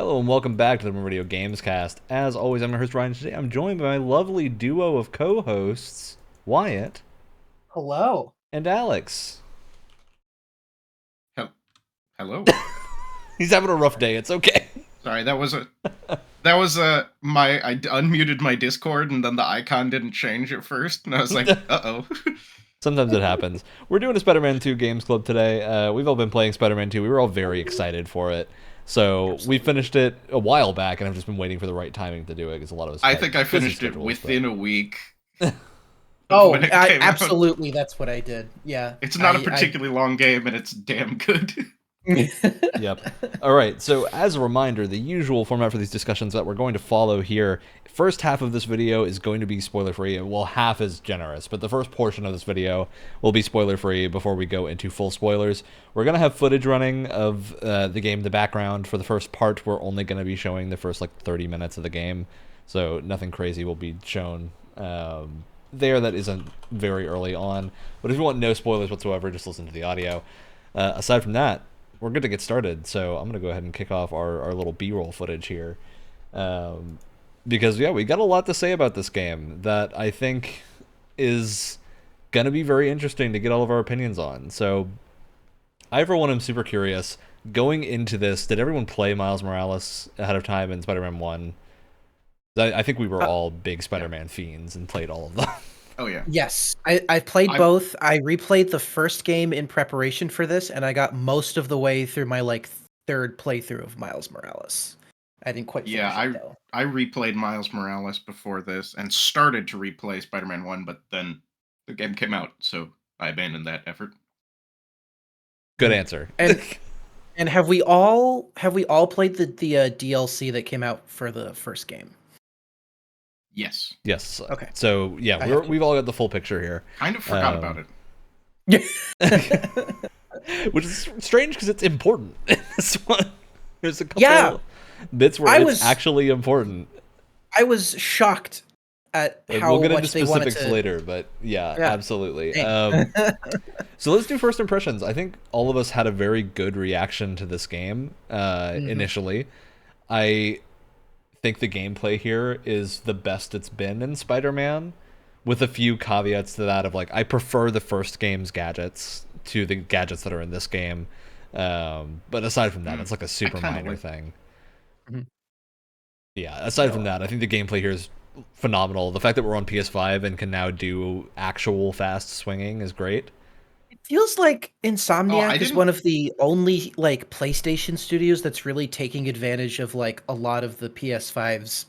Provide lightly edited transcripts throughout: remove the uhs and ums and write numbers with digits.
Hello and welcome back to the Radio Gamescast. As always, I'm your host Ryan. Today I'm joined by my lovely duo of co-hosts, Wyatt Hello. and Alex. Hello. He's having a rough day. It's okay. Sorry, that was I unmuted my Discord and then the icon didn't change at first, and I was like, uh-oh. Sometimes it happens. We're doing a Spider-Man 2 Games Club today. We've all been playing Spider-Man 2. We were all very excited for it. So we finished it a while back, and I've just been waiting for the right timing to do it because a lot of us. I think I finished it within a week. Oh, absolutely, that's what I did. Yeah. It's not a particularly long game, and it's damn good. Yep. All right. So as a reminder, the usual format for these discussions that we're going to follow here. First half of this video is going to be spoiler-free. Well, half is generous, but the first portion of this video will be spoiler-free before we go into full spoilers. We're going to have footage running of the game in the background. For the first part, we're only going to be showing the first, 30 minutes of the game. So nothing crazy will be shown there that isn't very early on. But if you want no spoilers whatsoever, just listen to the audio. Aside from that, we're good to get started, so I'm going to go ahead and kick off our little B-roll footage here. Because, yeah, we got a lot to say about this game that I think is going to be very interesting to get all of our opinions on. So, I, for one, am super curious. Going into this, did everyone play Miles Morales ahead of time in Spider-Man 1? I think we were all big Spider-Man fiends and played all of them. Oh, yeah. Yes, I played both. I replayed the first game in preparation for this, and I got most of the way through my, third playthrough of Miles Morales. I didn't quite finish it, though. I replayed Miles Morales before this, and started to replay Spider-Man 1, but then the game came out, so I abandoned that effort. Good answer. And have we all played the DLC that came out for the first game? Yes. Yes. Okay. So, yeah, we've all got the full picture here. Kind of forgot about it. Which is strange because it's important. This one, there's a couple bits where it's actually important. I was shocked at how we'll get much into they wanted specifics to... later, but yeah. Absolutely. So let's do first impressions. I think all of us had a very good reaction to this game initially. I think the gameplay here is the best it's been in Spider-Man, with a few caveats to that of I prefer the first game's gadgets to the gadgets that are in this game. But aside from that, it's a super minor thing. Mm-hmm. Yeah, aside from that, I think the gameplay here is phenomenal. The fact that we're on PS5 and can now do actual fast swinging is great. It feels like Insomniac is one of the only PlayStation studios that's really taking advantage of a lot of the PS5's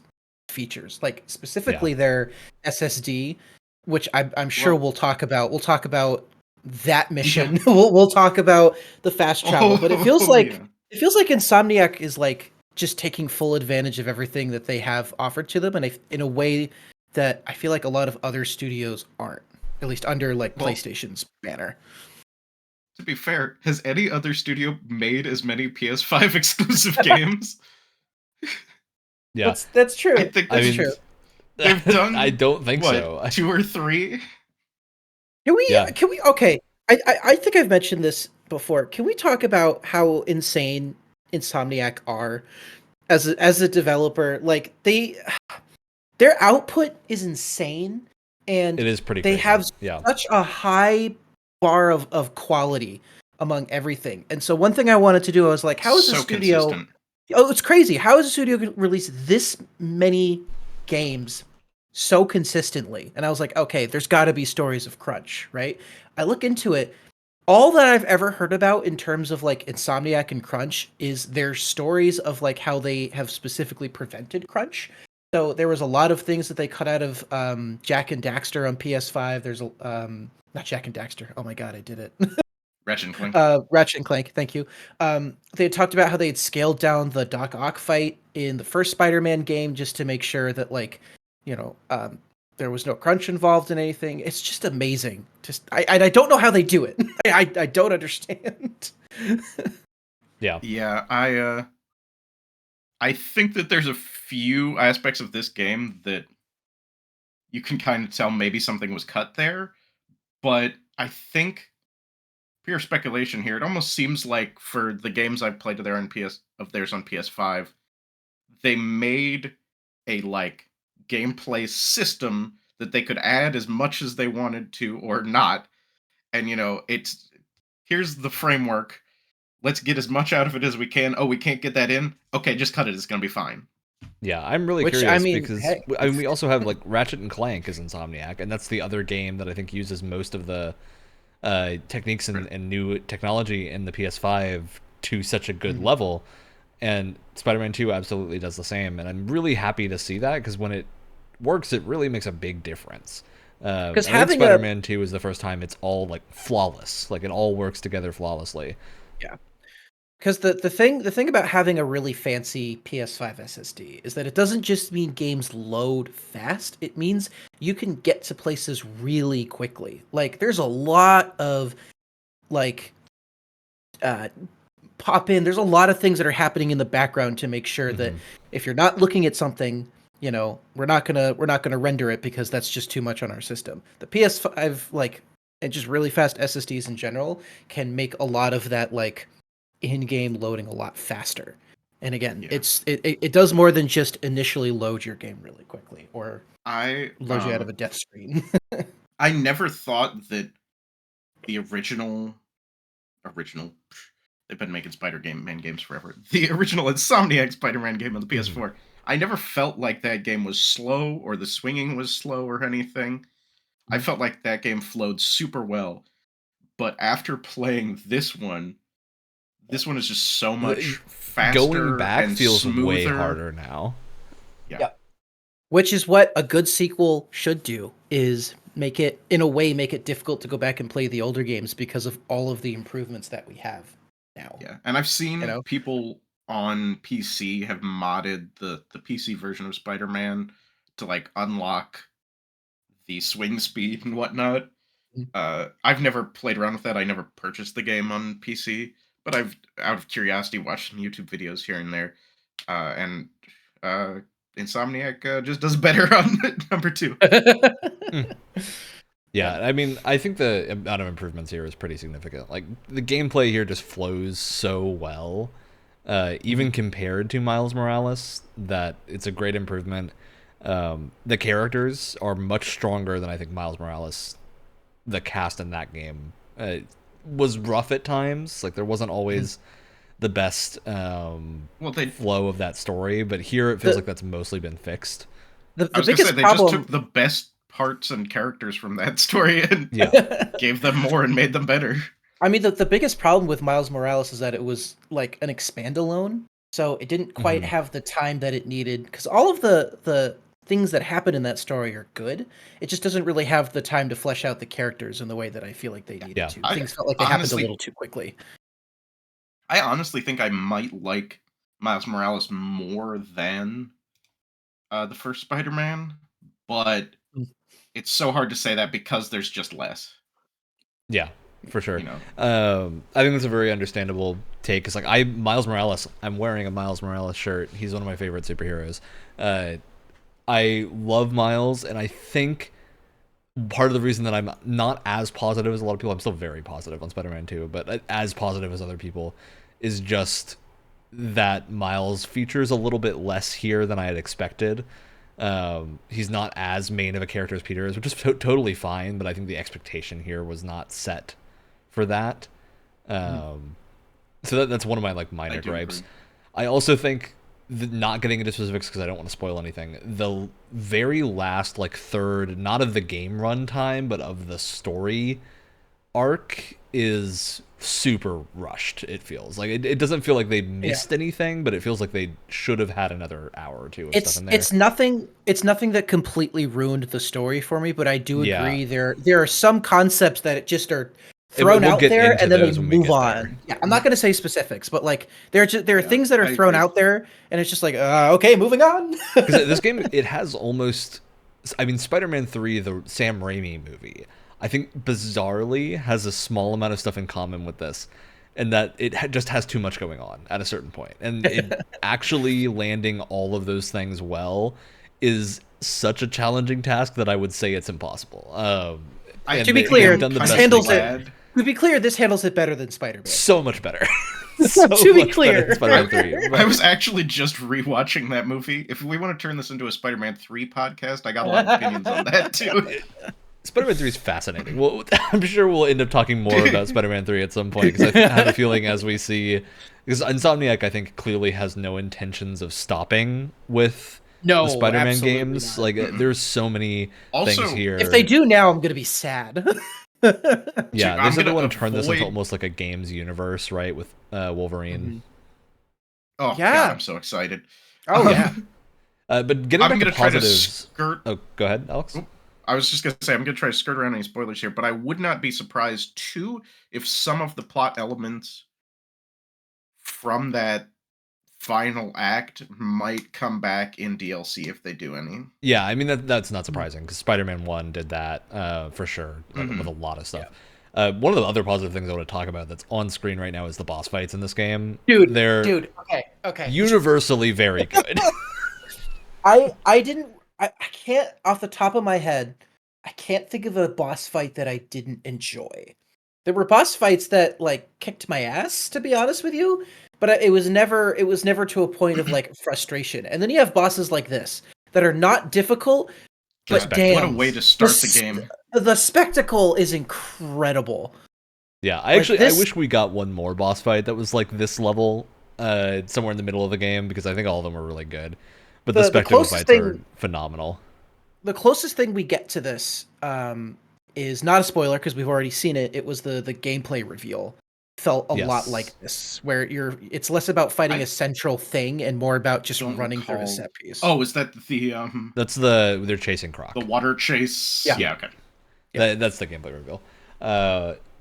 features, specifically their SSD, which I'm sure we'll talk about. We'll talk about that mission. Yeah. we'll talk about the fast travel, but it feels like Insomniac is just taking full advantage of everything that they have offered to them, and in a way that I feel like a lot of other studios aren't. At least under PlayStation's banner. To be fair, has any other studio made as many PS5 exclusive games? Yeah, that's true. I think that's true. They've done. I don't think so. 2 or 3. Can we? Okay, I think I've mentioned this before. Can we talk about how insane Insomniac are as a developer? Their output is insane. And it is pretty they crazy. have Yeah. such a high bar of quality among everything. And so one thing I wanted to do, I was like, how is the studio... Consistent. Oh, it's crazy. How is a studio going to release this many games so consistently? And I was like, okay, there's got to be stories of crunch, right? I look into it. All that I've ever heard about in terms of Insomniac and crunch is their stories of how they have specifically prevented crunch. So there was a lot of things that they cut out of Jak and Daxter on PS5. There's not Jak and Daxter. Oh my god, I did it. Ratchet and Clank. Ratchet and Clank. Thank you. They had talked about how they had scaled down the Doc Ock fight in the first Spider-Man game just to make sure that there was no crunch involved in anything. It's just amazing. I don't know how they do it. I don't understand. Yeah. Yeah. I think that there's a few aspects of this game that you can kind of tell maybe something was cut there, but I think, pure speculation here, it almost seems like for the games I've played of theirs on PS5, they made a like gameplay system that they could add as much as they wanted to or not. And it's here's the framework. Let's get as much out of it as we can. Oh, we can't get that in? Okay, just cut it. It's going to be fine. Yeah, I'm really curious because we also have like Ratchet and Clank is Insomniac, and that's the other game that I think uses most of the techniques and new technology in the PS5 to such a good level. And Spider-Man 2 absolutely does the same, and I'm really happy to see that because when it works, it really makes a big difference. Because having Spider-Man 2 is the first time it's all like flawless, like it all works together flawlessly. Yeah. Because the thing about having a really fancy PS5 SSD is that it doesn't just mean games load fast. It means you can get to places really quickly. Like there's a lot of like pop in. There's a lot of things that are happening in the background to make sure that if you're not looking at something, we're not gonna render it because that's just too much on our system. The PS5 and just really fast SSDs in general can make a lot of that like in-game loading a lot faster. And again, it does more than just initially load your game really quickly or load you out of a death screen. I never thought that the original they've been making Spider-Man games forever. The original Insomniac Spider-Man game on the PS4. I never felt like that game was slow or the swinging was slow or anything. I felt like that game flowed super well. But after playing this one is just so much faster. Going back and feels smoother. Way harder now. Yeah. Which is what a good sequel should do, is make it difficult to go back and play the older games because of all of the improvements that we have now. Yeah, and I've seen people on PC have modded the PC version of Spider-Man to like unlock the swing speed and whatnot. I've never played around with that. I never purchased the game on PC, but I've, out of curiosity, watched some YouTube videos here and there. And Insomniac just does better on number 2. Yeah, I mean, I think the amount of improvements here is pretty significant. Like, the gameplay here just flows so well, even compared to Miles Morales, that it's a great improvement. The characters are much stronger than I think Miles Morales, the cast in that game, was rough at times. Like, there wasn't always the best flow of that story, but here it feels like that's mostly been fixed. The biggest problem... just took the best parts and characters from that story and gave them more and made them better. I mean, the biggest problem with Miles Morales is that it was like an expand-alone, so it didn't quite have the time that it needed, because all of the things that happen in that story are good. It just doesn't really have the time to flesh out the characters in the way that I feel like they needed to. Things felt like they happened a little too quickly. I honestly think I might like Miles Morales more than the first Spider-Man, but it's so hard to say that because there's just less. Yeah, for sure. I think that's a very understandable take. It's like Miles Morales. I'm wearing a Miles Morales shirt. He's one of my favorite superheroes. I love Miles, and I think part of the reason that I'm not as positive as a lot of people, I'm still very positive on Spider-Man 2, but as positive as other people, is just that Miles features a little bit less here than I had expected. He's not as main of a character as Peter is, which is totally fine, but I think the expectation here was not set for that. So that's one of my minor gripes. Agree. I also think not getting into specifics because I don't want to spoil anything. The very last third, not of the game run time, but of the story arc is super rushed. It feels like it doesn't feel like they missed anything, but it feels like they should have had another hour or two of stuff in there. It's nothing that completely ruined the story for me, but I do agree there are some concepts that just are thrown out there and then they move on. Yeah, I'm not going to say specifics, but there are things that are thrown out there and it's just okay, moving on. Because this game, it has almost, Spider-Man 3, the Sam Raimi movie, I think bizarrely has a small amount of stuff in common with this, and that it just has too much going on at a certain point. And it actually landing all of those things well is such a challenging task that I would say it's impossible. To be clear, this handles it better than Spider-Man. So much better. So to be clear, Spider-Man 3. I was actually just rewatching that movie. If we want to turn this into a Spider-Man 3 podcast, I got a lot of opinions on that too. Spider-Man 3 is fascinating. Well, I'm sure we'll end up talking more about Spider-Man 3 at some point, because I have a feeling as we see, because Insomniac, I think, clearly has no intentions of stopping with the Spider-Man games. Not. Like, there's so many things here. If they do now, I'm going to be sad. Yeah, they said they want to turn this into almost like a games universe, right, with Wolverine. Oh, yeah. God, I'm so excited. Oh, yeah. But getting back to positives... Oh, go ahead, Alex. I was just going to say, I'm going to try to skirt around any spoilers here, but I would not be surprised, too, if some of the plot elements from that final act might come back in DLC if they do any. Yeah, I mean, that's not surprising, because Spider-Man 1 did that, for sure, with a lot of stuff. Yeah. One of the other positive things I want to talk about that's on screen right now is the boss fights in this game. Dude, okay. Universally very good. I can't, off the top of my head, I can't think of a boss fight that I didn't enjoy. There were boss fights that, like, kicked my ass, to be honest with you, but it was never to a point of, like, frustration. And then you have bosses like this that are not difficult, but damn, what a way to start the game. The spectacle is incredible. Yeah, I wish we got one more boss fight that was like this level, somewhere in the middle of the game, because I think all of them were really good. But the spectacle fights are phenomenal. The closest thing we get to this is not a spoiler because we've already seen it. It was the gameplay reveal. Felt a lot like this, where it's less about fighting a central thing and more about just running through a set piece. Oh, is that the That's they're chasing Croc. The water chase. Yeah, okay. That's the gameplay reveal.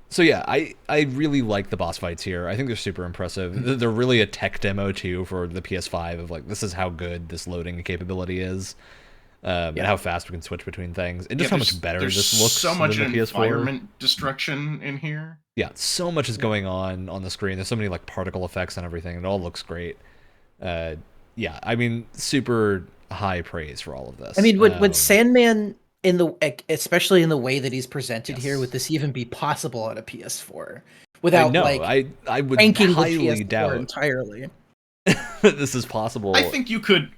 So yeah, I really like the boss fights here. I think they're super impressive. They're really a tech demo too for the PS5 of like, this is how good this loading capability is. And how fast we can switch between things, and just how much better this looks. So much than the PS4. Environment destruction in here. Yeah, so much is going on the screen. There's so many like particle effects and everything. It all looks great. Yeah, I mean, super high praise for all of this. I mean, would Sandman especially in the way that he's presented here, would this even be possible on a PS4 without I would highly doubt entirely this is possible. I think you could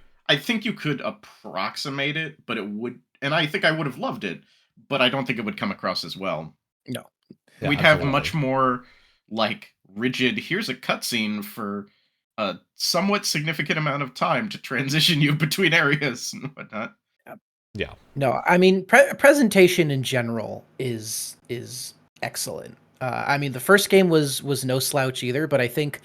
approximate it, but it would, and I think I would have loved it, but I don't think it would come across as well. No. Yeah, we'd have much more like rigid, here's a cutscene for a somewhat significant amount of time to transition you between areas and whatnot. Yeah. No, I mean, presentation in general is excellent. I mean, the first game was no slouch either, but I think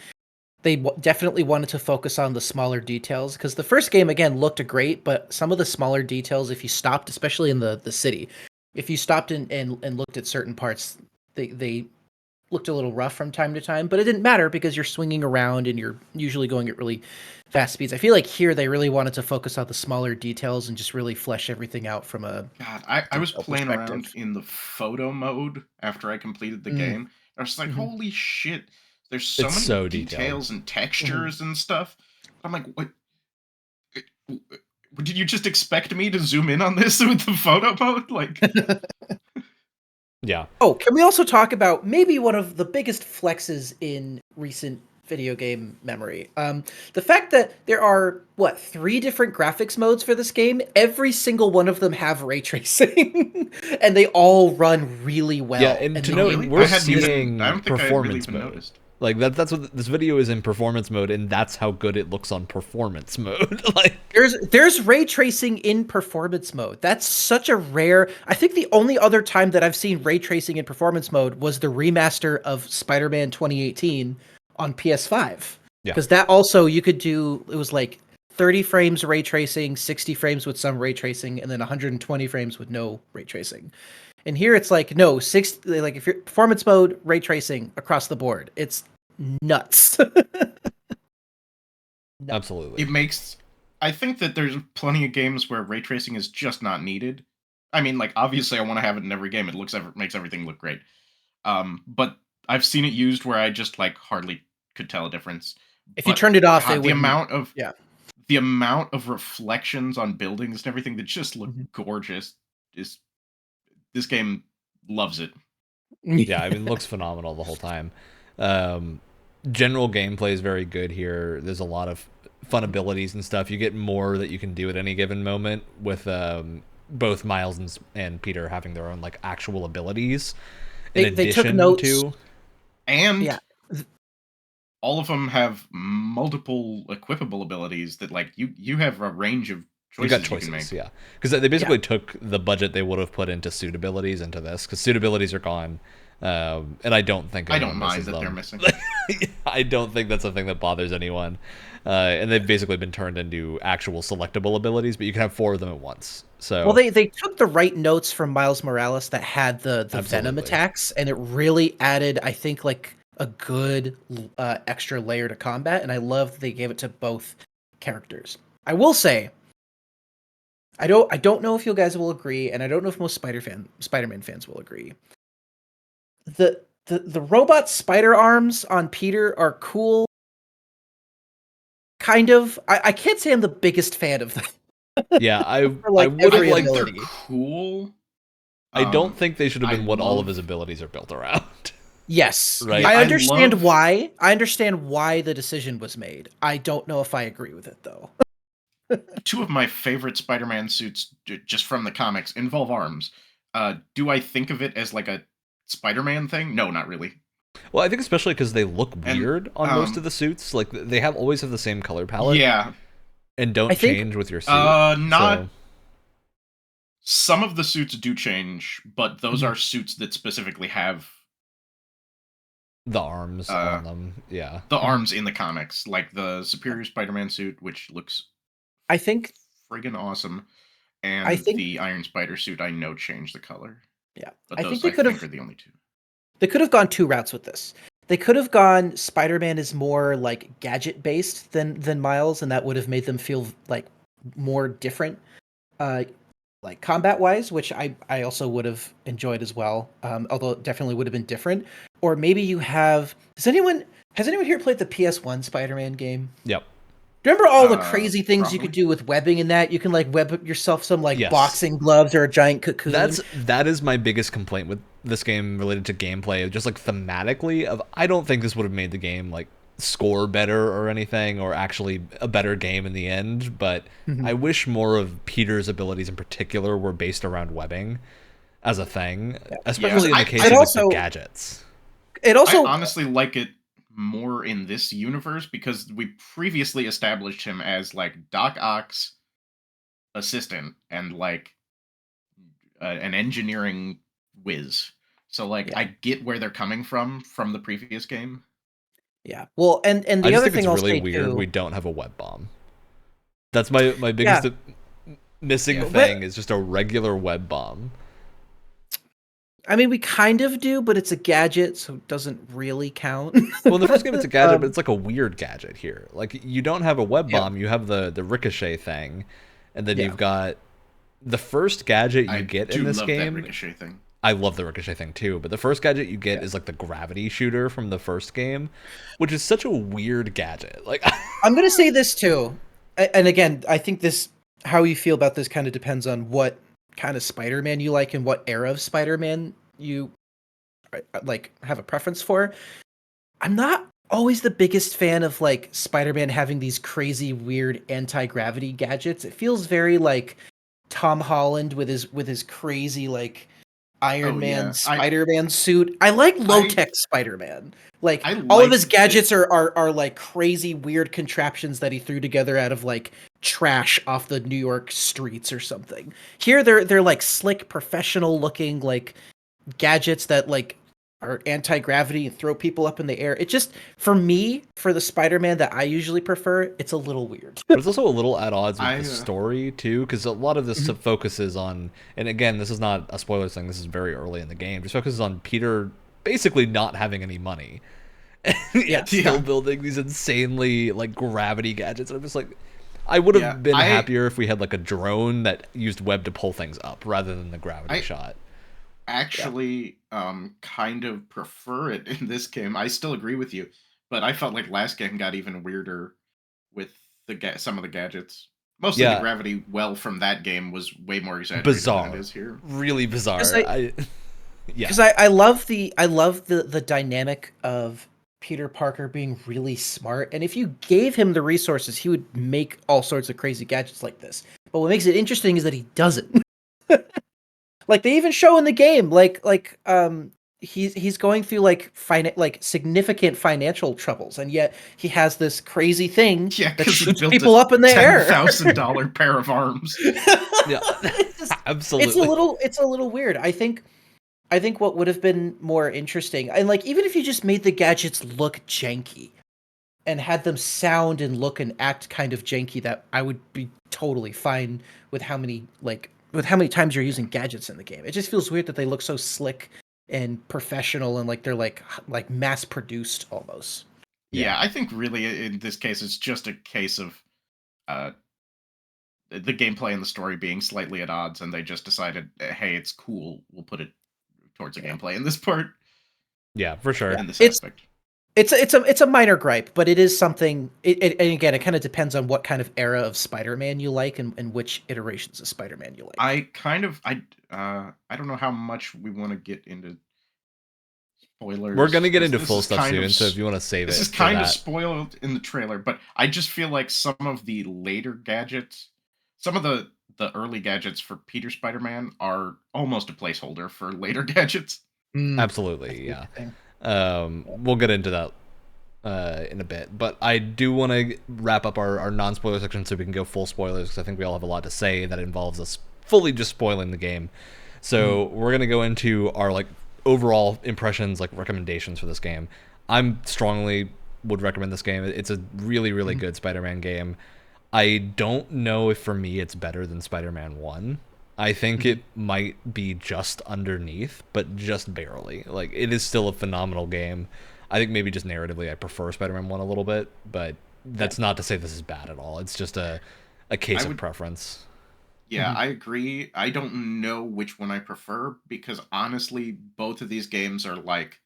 they definitely wanted to focus on the smaller details, because the first game, again, looked great, but some of the smaller details, if you stopped, especially in the city, if you stopped and looked at certain parts, they looked a little rough from time to time, but it didn't matter because you're swinging around and you're usually going at really fast speeds. I feel like here they really wanted to focus on the smaller details and just really flesh everything out from a... God, I was playing around in the photo mode after I completed the game. I was like, holy shit, there's so many details and textures and stuff. I'm like, what? Did you just expect me to zoom in on this with the photo mode? Like... Yeah. Oh, can we also talk about maybe one of the biggest flexes in recent video game memory? The fact that there are, 3 different graphics modes for this game? Every single one of them have ray tracing, and they all run really well. Yeah, and to note, we're seeing performance mode. Noticed. Like that's what this video is in performance mode, and that's how good it looks on performance mode. Like there's ray tracing in performance mode. That's such a rare. I think the only other time that I've seen ray tracing in performance mode was the remaster of Spider-Man 2018 on PS5. Yeah, because that also you could do. It was like 30 frames ray tracing, 60 frames with some ray tracing, and then 120 frames with no ray tracing. And here it's like, no, like if you're performance mode, ray tracing across the board. It's nuts. Absolutely. I think that there's plenty of games where ray tracing is just not needed. I mean, like, obviously I want to have it in every game. It makes everything look great. But I've seen it used where I just, like, hardly could tell a difference. If you turned it off, it would... The amount of reflections on buildings and everything that just look gorgeous is... This game loves it. Yeah, I mean, it looks phenomenal the whole time. general gameplay is very good here. There's a lot of fun abilities and stuff. You get more that you can do at any given moment with both Miles and Peter having their own like actual abilities. They took notes to, and yeah. all of them have multiple equipable abilities that like you have a range of choices you can make. Yeah, because they basically took the budget they would have put into suit abilities into this, because suit abilities are gone. And I don't think I don't mind that them. they're missing. I don't think that's something that bothers anyone. And they've basically been turned into actual selectable abilities, but you can have 4 of them at once. So well, they took the right notes from Miles Morales that had the venom attacks, and it really added, I think, like a good extra layer to combat. And I love that they gave it to both characters. I will say, I don't know if you guys will agree, and I don't know if most Spider-Man fans will agree. The robot spider arms on Peter are cool. Kind of. I can't say I'm the biggest fan of them. Yeah, I would have liked they're cool. I don't think they should have been what all of his abilities are built around. Yes. Right. I understand why. I understand why the decision was made. I don't know if I agree with it though. 2 of my favorite Spider-Man suits just from the comics involve arms. Do I think of it as like a Spider-Man thing? No, not really. Well, I think especially because they look weird on most of the suits. Like they always have the same color palette. Yeah, and don't change with your suit. Some of the suits do change, but those are suits that specifically have the arms on them. Yeah, the arms in the comics, like the Superior Spider-Man suit, which looks, I think, friggin' awesome, and the Iron Spider suit. I know changed the color. Yeah, but I those think are the only 2. They could have gone 2 routes with this. They could have gone Spider-Man is more like gadget based than Miles, and that would have made them feel like more different, like combat wise, which I also would have enjoyed as well. Although it definitely would have been different. Or maybe you have has anyone here played the PS1 Spider-Man game? Yep. Remember all the crazy things you could do with webbing in that? You can like web yourself some like boxing gloves or a giant cocoon. That is my biggest complaint with this game related to gameplay, just like thematically. I don't think this would have made the game like score better or anything, or actually a better game in the end. But I wish more of Peter's abilities in particular were based around webbing as a thing, especially in the case of like, the gadgets. I honestly like it more in this universe because we previously established him as like Doc Ock's assistant and like an engineering whiz. So like I get where they're coming from the previous game. Yeah. Well, and the other thing it's really weird we don't have a web bomb. That's my biggest missing thing is just a regular web bomb. I mean, we kind of do, but it's a gadget, so it doesn't really count. Well, in the first game, it's a gadget, but it's like a weird gadget here. Like, you don't have a web bomb, you have the ricochet thing, and then you've got the first gadget you get in this game. That ricochet thing. I love the ricochet thing, too, but the first gadget you get is like the gravity shooter from the first game, which is such a weird gadget. Like, I'm going to say this, too. And again, I think how you feel about this kind of depends on what kind of Spider-Man you like and what era of Spider-Man you like have a preference for. I'm not always the biggest fan of like Spider-Man having these crazy weird anti-gravity gadgets. It feels very like Tom Holland with his crazy like Iron Man Spider-Man suit. I like low-tech Spider-Man. Like all of his gadgets are like crazy weird contraptions that he threw together out of like trash off the New York streets or something. Here they're like slick, professional looking like gadgets that like are anti-gravity and throw people up in the air. It just, for me, for the Spider-Man that I usually prefer, it's a little weird. But it's also a little at odds with the story too, because a lot of this focuses on, and again, this is not a spoiler thing, this is very early in the game, just focuses on Peter basically not having any money. Still building these insanely like gravity gadgets. And I'm just like, I would have been happier if we had like a drone that used web to pull things up rather than the gravity shot. Actually, kind of prefer it in this game. I still agree with you, but I felt like last game got even weirder with some of the gadgets. Mostly the gravity well from that game was way more exaggerated than it is here. Really bizarre. Because I love the dynamic of Peter Parker being really smart, and if you gave him the resources, he would make all sorts of crazy gadgets like this. But what makes it interesting is that he doesn't. Like they even show in the game, he's going through like significant financial troubles, and yet he has this crazy thing that shoots people up in the air. $10,000 pair of arms. Yeah, absolutely. It's a little weird. I think what would have been more interesting, and like even if you just made the gadgets look janky and had them sound and look and act kind of janky, that I would be totally fine with how many times you're using gadgets in the game. It just feels weird that they look so slick and professional and like they're like mass produced almost. Yeah, I think really in this case it's just a case of the gameplay and the story being slightly at odds, and they just decided, hey, it's cool, we'll put it towards the gameplay in this part. Yeah, for sure. In this aspect. It's a minor gripe, but it is something. And again, it kind of depends on what kind of era of Spider-Man you like and which iterations of Spider-Man you like. I don't know how much we want to get into spoilers. We're gonna get into full stuff soon, so if you want to save it, this is kind of spoiled in the trailer. But I just feel like some of the later gadgets, some of the early gadgets for Peter Spider-Man are almost a placeholder for later gadgets. Absolutely, yeah. We'll get into that in a bit, but I do want to wrap up our non-spoiler section so we can go full spoilers, because I think we all have a lot to say that involves us fully just spoiling the game. So we're gonna go into our like overall impressions, like recommendations for this game. I'm strongly would recommend this game. It's a really, really good Spider-Man game. I don't know if for me it's better than Spider-Man 1. I think it might be just underneath, but just barely. Like, it is still a phenomenal game. I think maybe just narratively I prefer Spider-Man 1 a little bit, but that's not to say this is bad at all. It's just a case of preference. Yeah, I agree. I don't know which one I prefer, because honestly, both of these games are like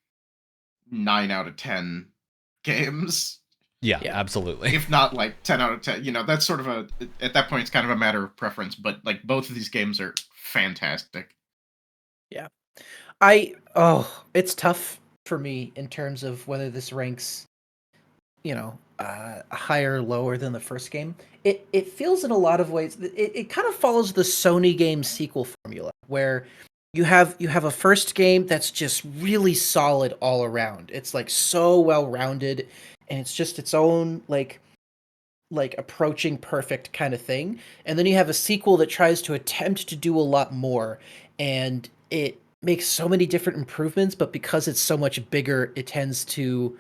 9 out of 10 games. Yeah, absolutely. If not like 10 out of 10. You know, that's sort of at that point, it's kind of a matter of preference, but like both of these games are fantastic. Yeah. It's tough for me in terms of whether this ranks, higher or lower than the first game. It feels in a lot of ways, it kind of follows the Sony game sequel formula, where you have a first game that's just really solid all around. It's like so well rounded, and it's just its own like approaching perfect kind of thing. And then you have a sequel that tries to attempt to do a lot more, and it makes so many different improvements, but because it's so much bigger, it tends to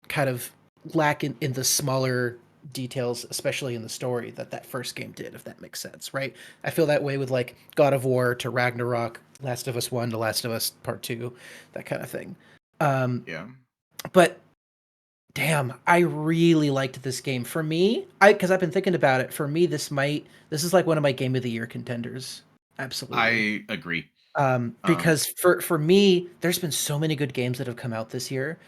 kind of lack in the smaller details, especially in the story that first game did, if that makes sense, right? I feel that way with like God of War to Ragnarok, Last of Us 1 to Last of Us Part 2, that kind of thing. But damn, I really liked this game. For me, because I've been thinking about it, for me this is like one of my Game of the Year contenders. Absolutely. I agree. Because for me, there's been so many good games that have come out this year.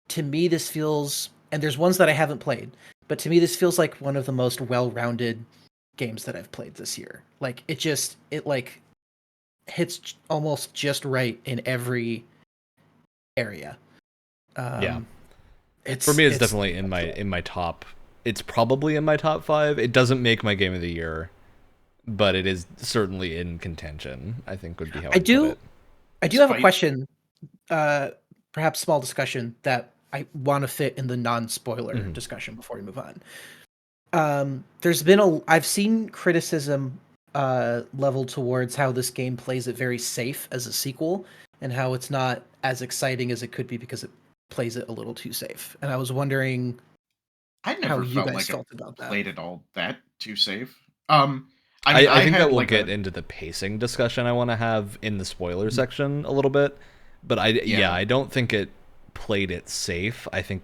To me, this feels, and there's ones that I haven't played, but to me, this feels like one of the most well-rounded games that I've played this year. Like it like hits almost just right in every area. For me, it's definitely in my top. It's probably in my top 5. It doesn't make my Game of the Year, but it is certainly in contention, I think would be how I put it. I do have a question, perhaps small discussion that I want to fit in the non-spoiler discussion before we move on. I've seen criticism leveled towards how this game plays it very safe as a sequel, and how it's not as exciting as it could be because it plays it a little too safe. And I was wondering how you guys felt about that. Played it all that too safe. I think that we'll get into the pacing discussion I want to have in the spoiler section a little bit, but I don't think it played it safe. I think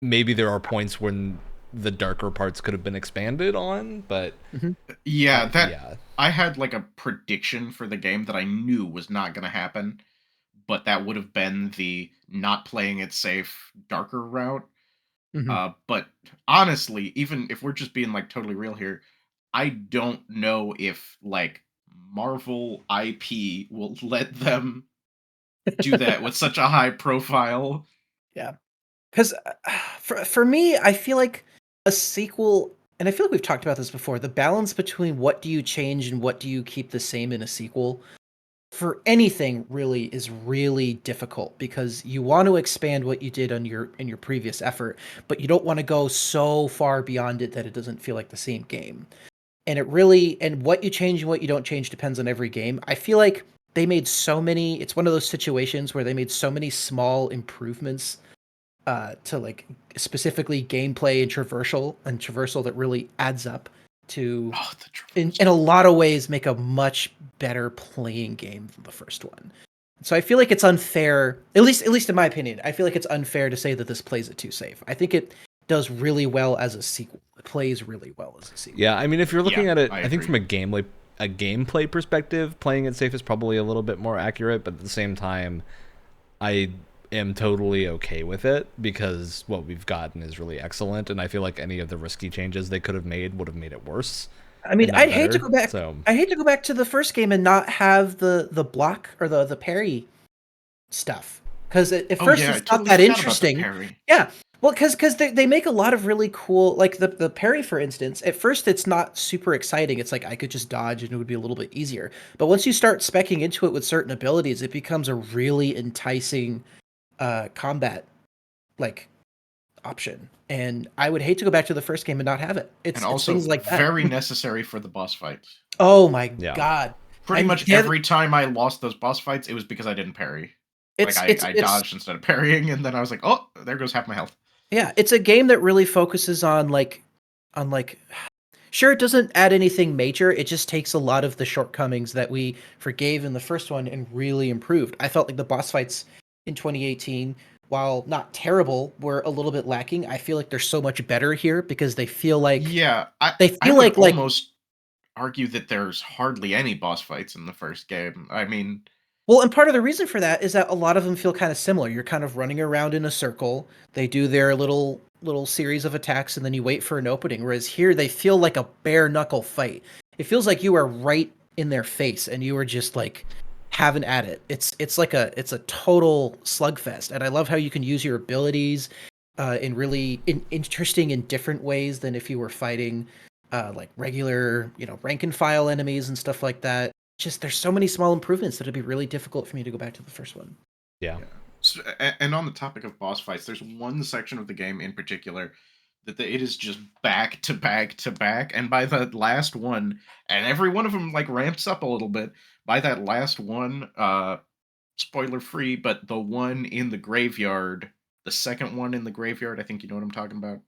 maybe there are points when the darker parts could have been expanded on, but I had like a prediction for the game that I knew was not going to happen, but that would have been the not playing it safe darker route. But honestly, even if we're just being like totally real here, I don't know if like Marvel IP will let them do that with such a high profile. Yeah. Because for me, I feel like a sequel, and I feel like we've talked about this before, the balance between what do you change and what do you keep the same in a sequel for anything really is really difficult, because you want to expand what you did on your previous effort, but you don't want to go so far beyond it that it doesn't feel like the same game. And what you change and what you don't change depends on every game. I feel like they made so many, it's one of those situations where they made so many small improvements to like specifically gameplay and traversal that really adds up to in a lot of ways make a much better playing game than the first one. So I feel like it's unfair, at least in my opinion, I feel like it's unfair to say that this plays it too safe. I think it does really well as a sequel. It plays really well as a sequel. Yeah, I mean, if you're looking at it, I think from a gameplay perspective, playing it safe is probably a little bit more accurate, but at the same time, I am totally okay with it because what we've gotten is really excellent, and I feel like any of the risky changes they could have made would have made it worse. I mean, I'd hate to go back. I hate to go back to the first game and not have the block or the parry stuff, because at first it's not that interesting. Yeah, well, because they make a lot of really cool, like the parry, for instance. At first, it's not super exciting. It's like I could just dodge and it would be a little bit easier. But once you start speccing into it with certain abilities, it becomes a really enticing combat like option. And I would hate to go back to the first game and not have it. It's also things like that. Very necessary for the boss fights. Oh my god! Pretty much every time I lost those boss fights, it was because I didn't parry. I dodged instead of parrying, and then I was like, oh, there goes half my health. Yeah, it's a game that really focuses on sure, it doesn't add anything major. It just takes a lot of the shortcomings that we forgave in the first one and really improved. I felt like the boss fights in 2018, while not terrible, were a little bit lacking. I feel like they're so much better here because they feel like I would almost argue that there's hardly any boss fights in the first game. I mean, well, and part of the reason for that is that a lot of them feel kind of similar. You're kind of running around in a circle. They do their little series of attacks, and then you wait for an opening. Whereas here, they feel like a bare knuckle fight. It feels like you are right in their face, and you are just like having at it. It's a total slugfest, and I love how you can use your abilities in really interesting and different ways than if you were fighting like regular, rank and file enemies and stuff like that. Just there's so many small improvements that it'd be really difficult for me to go back to the first one. Yeah. So, and on the topic of boss fights, there's one section of the game in particular that it is just back to back to back, and by the last one, and every one of them like ramps up a little bit. By that last one, spoiler free, but the one in the graveyard, the second one in the graveyard, I think you know what I'm talking about.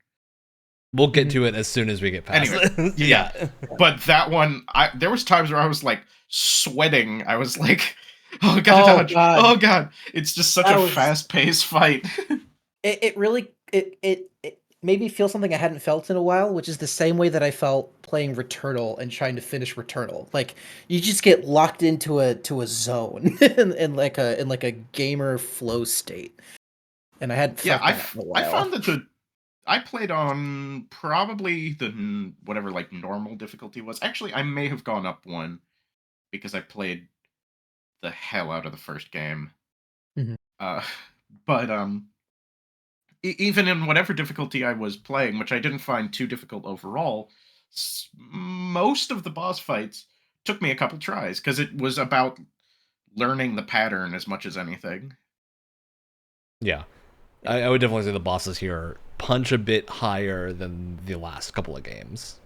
We'll get to it as soon as we get past it. Yeah. But that one, there was times where I was like sweating. I was like, oh god, oh god. It's just such a fast-paced fight. It really made me feel something I hadn't felt in a while, which is the same way that I felt playing Returnal and trying to finish Returnal. Like you just get locked into a zone in like a gamer flow state. And I hadn't felt that in a while. I found that I played on probably the whatever like normal difficulty was. Actually, I may have gone up one because I played the hell out of the first game. Mm-hmm. But even in whatever difficulty I was playing, which I didn't find too difficult overall, most of the boss fights took me a couple tries because it was about learning the pattern as much as anything. Yeah. I would definitely say the bosses here punch a bit higher than the last couple of games.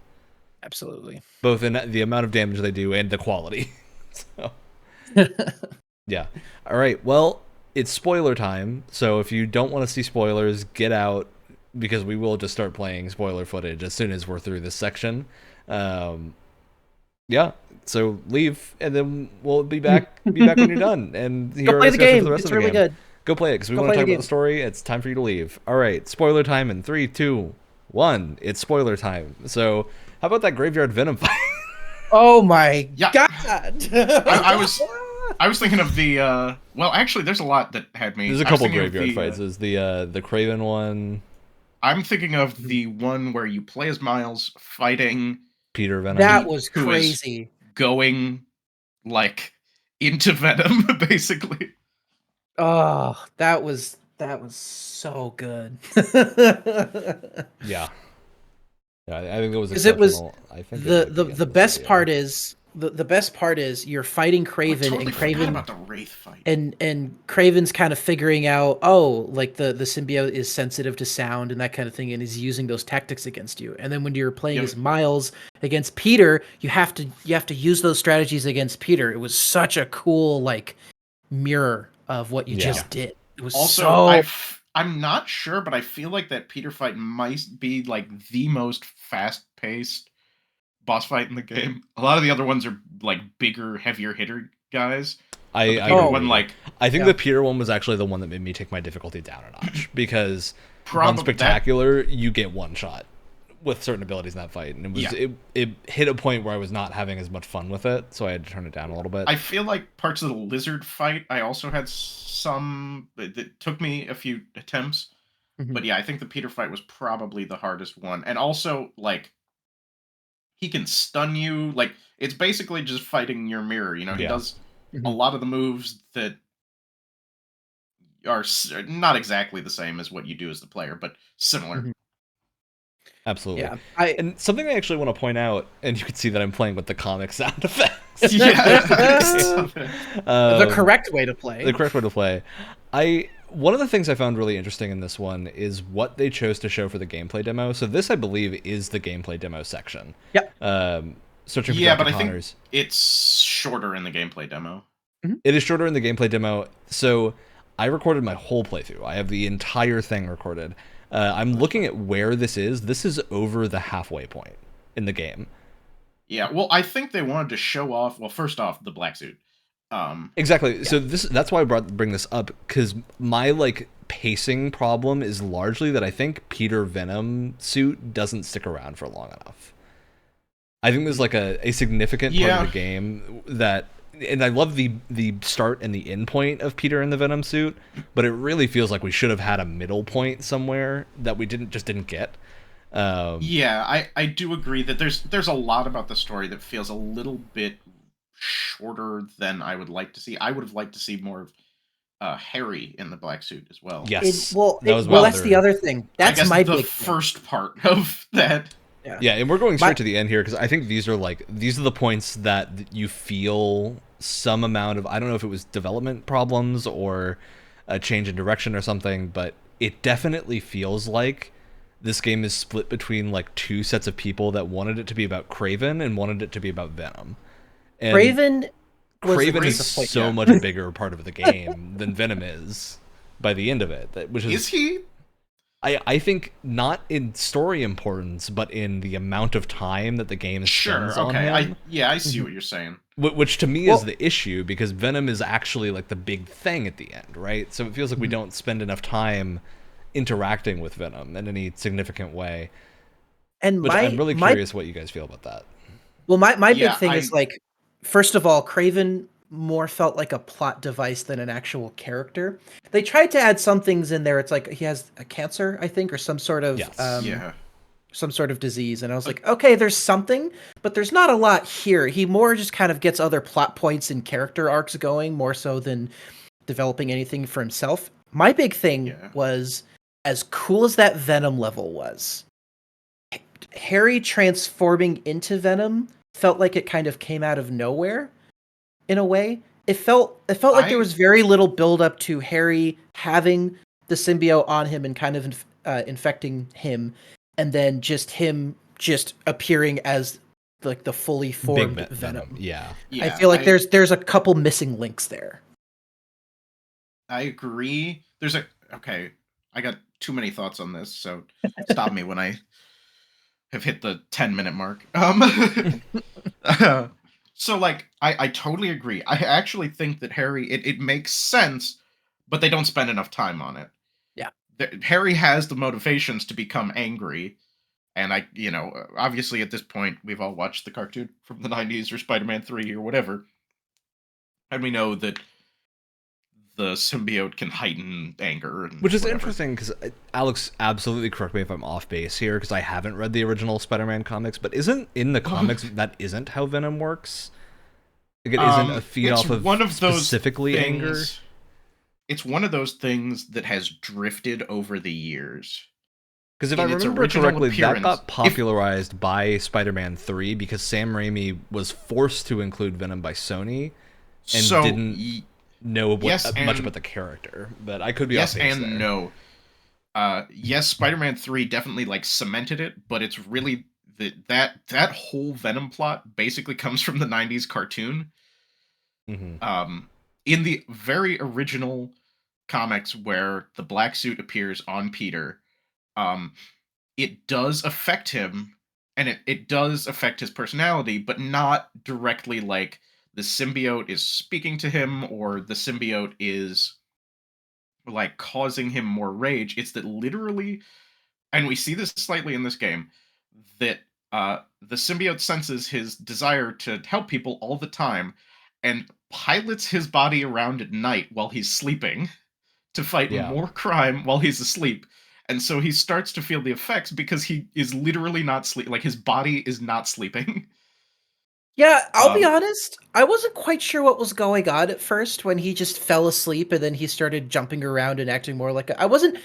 Absolutely. Both in the amount of damage they do and the quality. So, yeah. All right. Well, it's spoiler time. So if you don't want to see spoilers, get out, because we will just start playing spoiler footage as soon as we're through this section. Yeah. So leave, and then we'll be back when you're done. And go play the game. For the rest it's of the really game. Good. Go play it, because we want to talk about the story. It's time for you to leave. All right, spoiler time in 3, 2, 1. It's spoiler time. So, how about that graveyard venom fight? Oh my god! I was thinking of the. Well, actually, there's a lot that had me. There's a couple graveyard fights. There's the Craven one. I'm thinking of the one where you play as Miles fighting Peter Venom. That was crazy. Going like into Venom, basically. Oh, that was That was so good. Yeah. Yeah, I think it was Because it was exceptional. I think the best part is the best part is you're fighting Craven totally and Craven about the Wraith fight. and Craven's kind of figuring out, oh, like the symbiote is sensitive to sound and that kind of thing, and is using those tactics against you. And then when you're playing as Miles against Peter, you have to use those strategies against Peter. It was such a cool like mirror of what you just did. It was also I'm not sure, but I feel like that Peter fight might be like the most fast-paced boss fight in the game. A lot of the other ones are like bigger, heavier hitter guys. I think the Peter one was actually the one that made me take my difficulty down a notch, because on Spectacular you get one shot with certain abilities in that fight, and it hit a point where I was not having as much fun with it, so I had to turn it down a little bit. I feel like parts of the lizard fight I also had some that took me a few attempts, but yeah, I think the Peter fight was probably the hardest one. And also, like, he can stun you. Like, it's basically just fighting your mirror, you know. He does a lot of the moves that are not exactly the same as what you do as the player, but similar. Absolutely. Yeah. And something I actually want to point out, and you can see that I'm playing with the comic sound effects. The correct way to play. The correct way to play. One of the things I found really interesting in this one is what they chose to show for the gameplay demo. So this, I believe, is the gameplay demo section. Yep. Searching for Dr. Connors. I think it's shorter in the gameplay demo. It is shorter in the gameplay demo. So I recorded my whole playthrough. I have the entire thing recorded. I'm looking at where this is. This is over the halfway point in the game. Yeah, well, I think they wanted to show off, well, first off, the black suit. Exactly. Yeah. So that's why I bring this up, because my like pacing problem is largely that I think Peter Venom suit doesn't stick around for long enough. I think there's like a significant part of the game that, and I love the start and the end point of Peter in the Venom suit, but it really feels like we should have had a middle point somewhere that we didn't get. Yeah, I do agree that there's a lot about the story that feels a little bit shorter than I would like to see. I would have liked to see more of Harry in the black suit as well. Yes. That's the other thing. That's the first part of that. Yeah, and we're going straight to the end here, because I think these are the points that you feel some amount of, I don't know if it was development problems or a change in direction or something, but it definitely feels like this game is split between like two sets of people that wanted it to be about Kraven and wanted it to be about Venom. And Kraven is so much bigger part of the game than Venom is by the end of it. Is he? I think not in story importance, but in the amount of time that the game spends on him. I see what you're saying. Which to me is the issue, because Venom is actually like the big thing at the end, right? So it feels like we don't spend enough time interacting with Venom in any significant way. And I'm really curious what you guys feel about that. Well, my big thing is, like, first of all, Kraven more felt like a plot device than an actual character. They tried to add some things in there. It's like he has a cancer, I think, or some sort of some sort of disease, and I was like, okay, there's something, but there's not a lot here. He more just kind of gets other plot points and character arcs going, more so than developing anything for himself. My big thing was, as cool as that Venom level was, Harry transforming into Venom felt like it kind of came out of nowhere. In a way, it felt like there was very little build up to Harry having the symbiote on him and kind of infecting him, and then him appearing as like the fully formed Venom. Yeah, I feel like there's a couple missing links there. I agree. I got too many thoughts on this, so stop me when I have hit the 10-minute mark. So, like, I totally agree. I actually think that Harry, it makes sense, but they don't spend enough time on it. Yeah. Harry has the motivations to become angry, and obviously at this point, we've all watched the cartoon from the 90s or Spider-Man 3 or whatever, and we know that the symbiote can heighten anger. Which is interesting, because Alex, absolutely correct me if I'm off base here, because I haven't read the original Spider-Man comics, but isn't in the comics that isn't how Venom works? Like, it isn't a feed off of one of those specifically anger? it's one of those things that has drifted over the years. Because if I remember correctly, that got popularized by Spider-Man 3 because Sam Raimi was forced to include Venom by Sony and didn't know much about the character. But I could be off base there. Yes and no. Yes, Spider-Man 3 definitely like cemented it, but it's really that whole Venom plot basically comes from the 90s cartoon. Mm-hmm. In the very original comics where the black suit appears on Peter, it does affect him, and it does affect his personality, but not directly like the symbiote is speaking to him or the symbiote is like causing him more rage. It's that literally, and we see this slightly in this game, that the symbiote senses his desire to help people all the time and pilots his body around at night while he's sleeping to fight more crime while he's asleep. And so he starts to feel the effects because he is literally not sleep. Like his body is not sleeping. Yeah, I'll be honest. I wasn't quite sure what was going on at first when he just fell asleep and then he started jumping around and acting more like I wasn't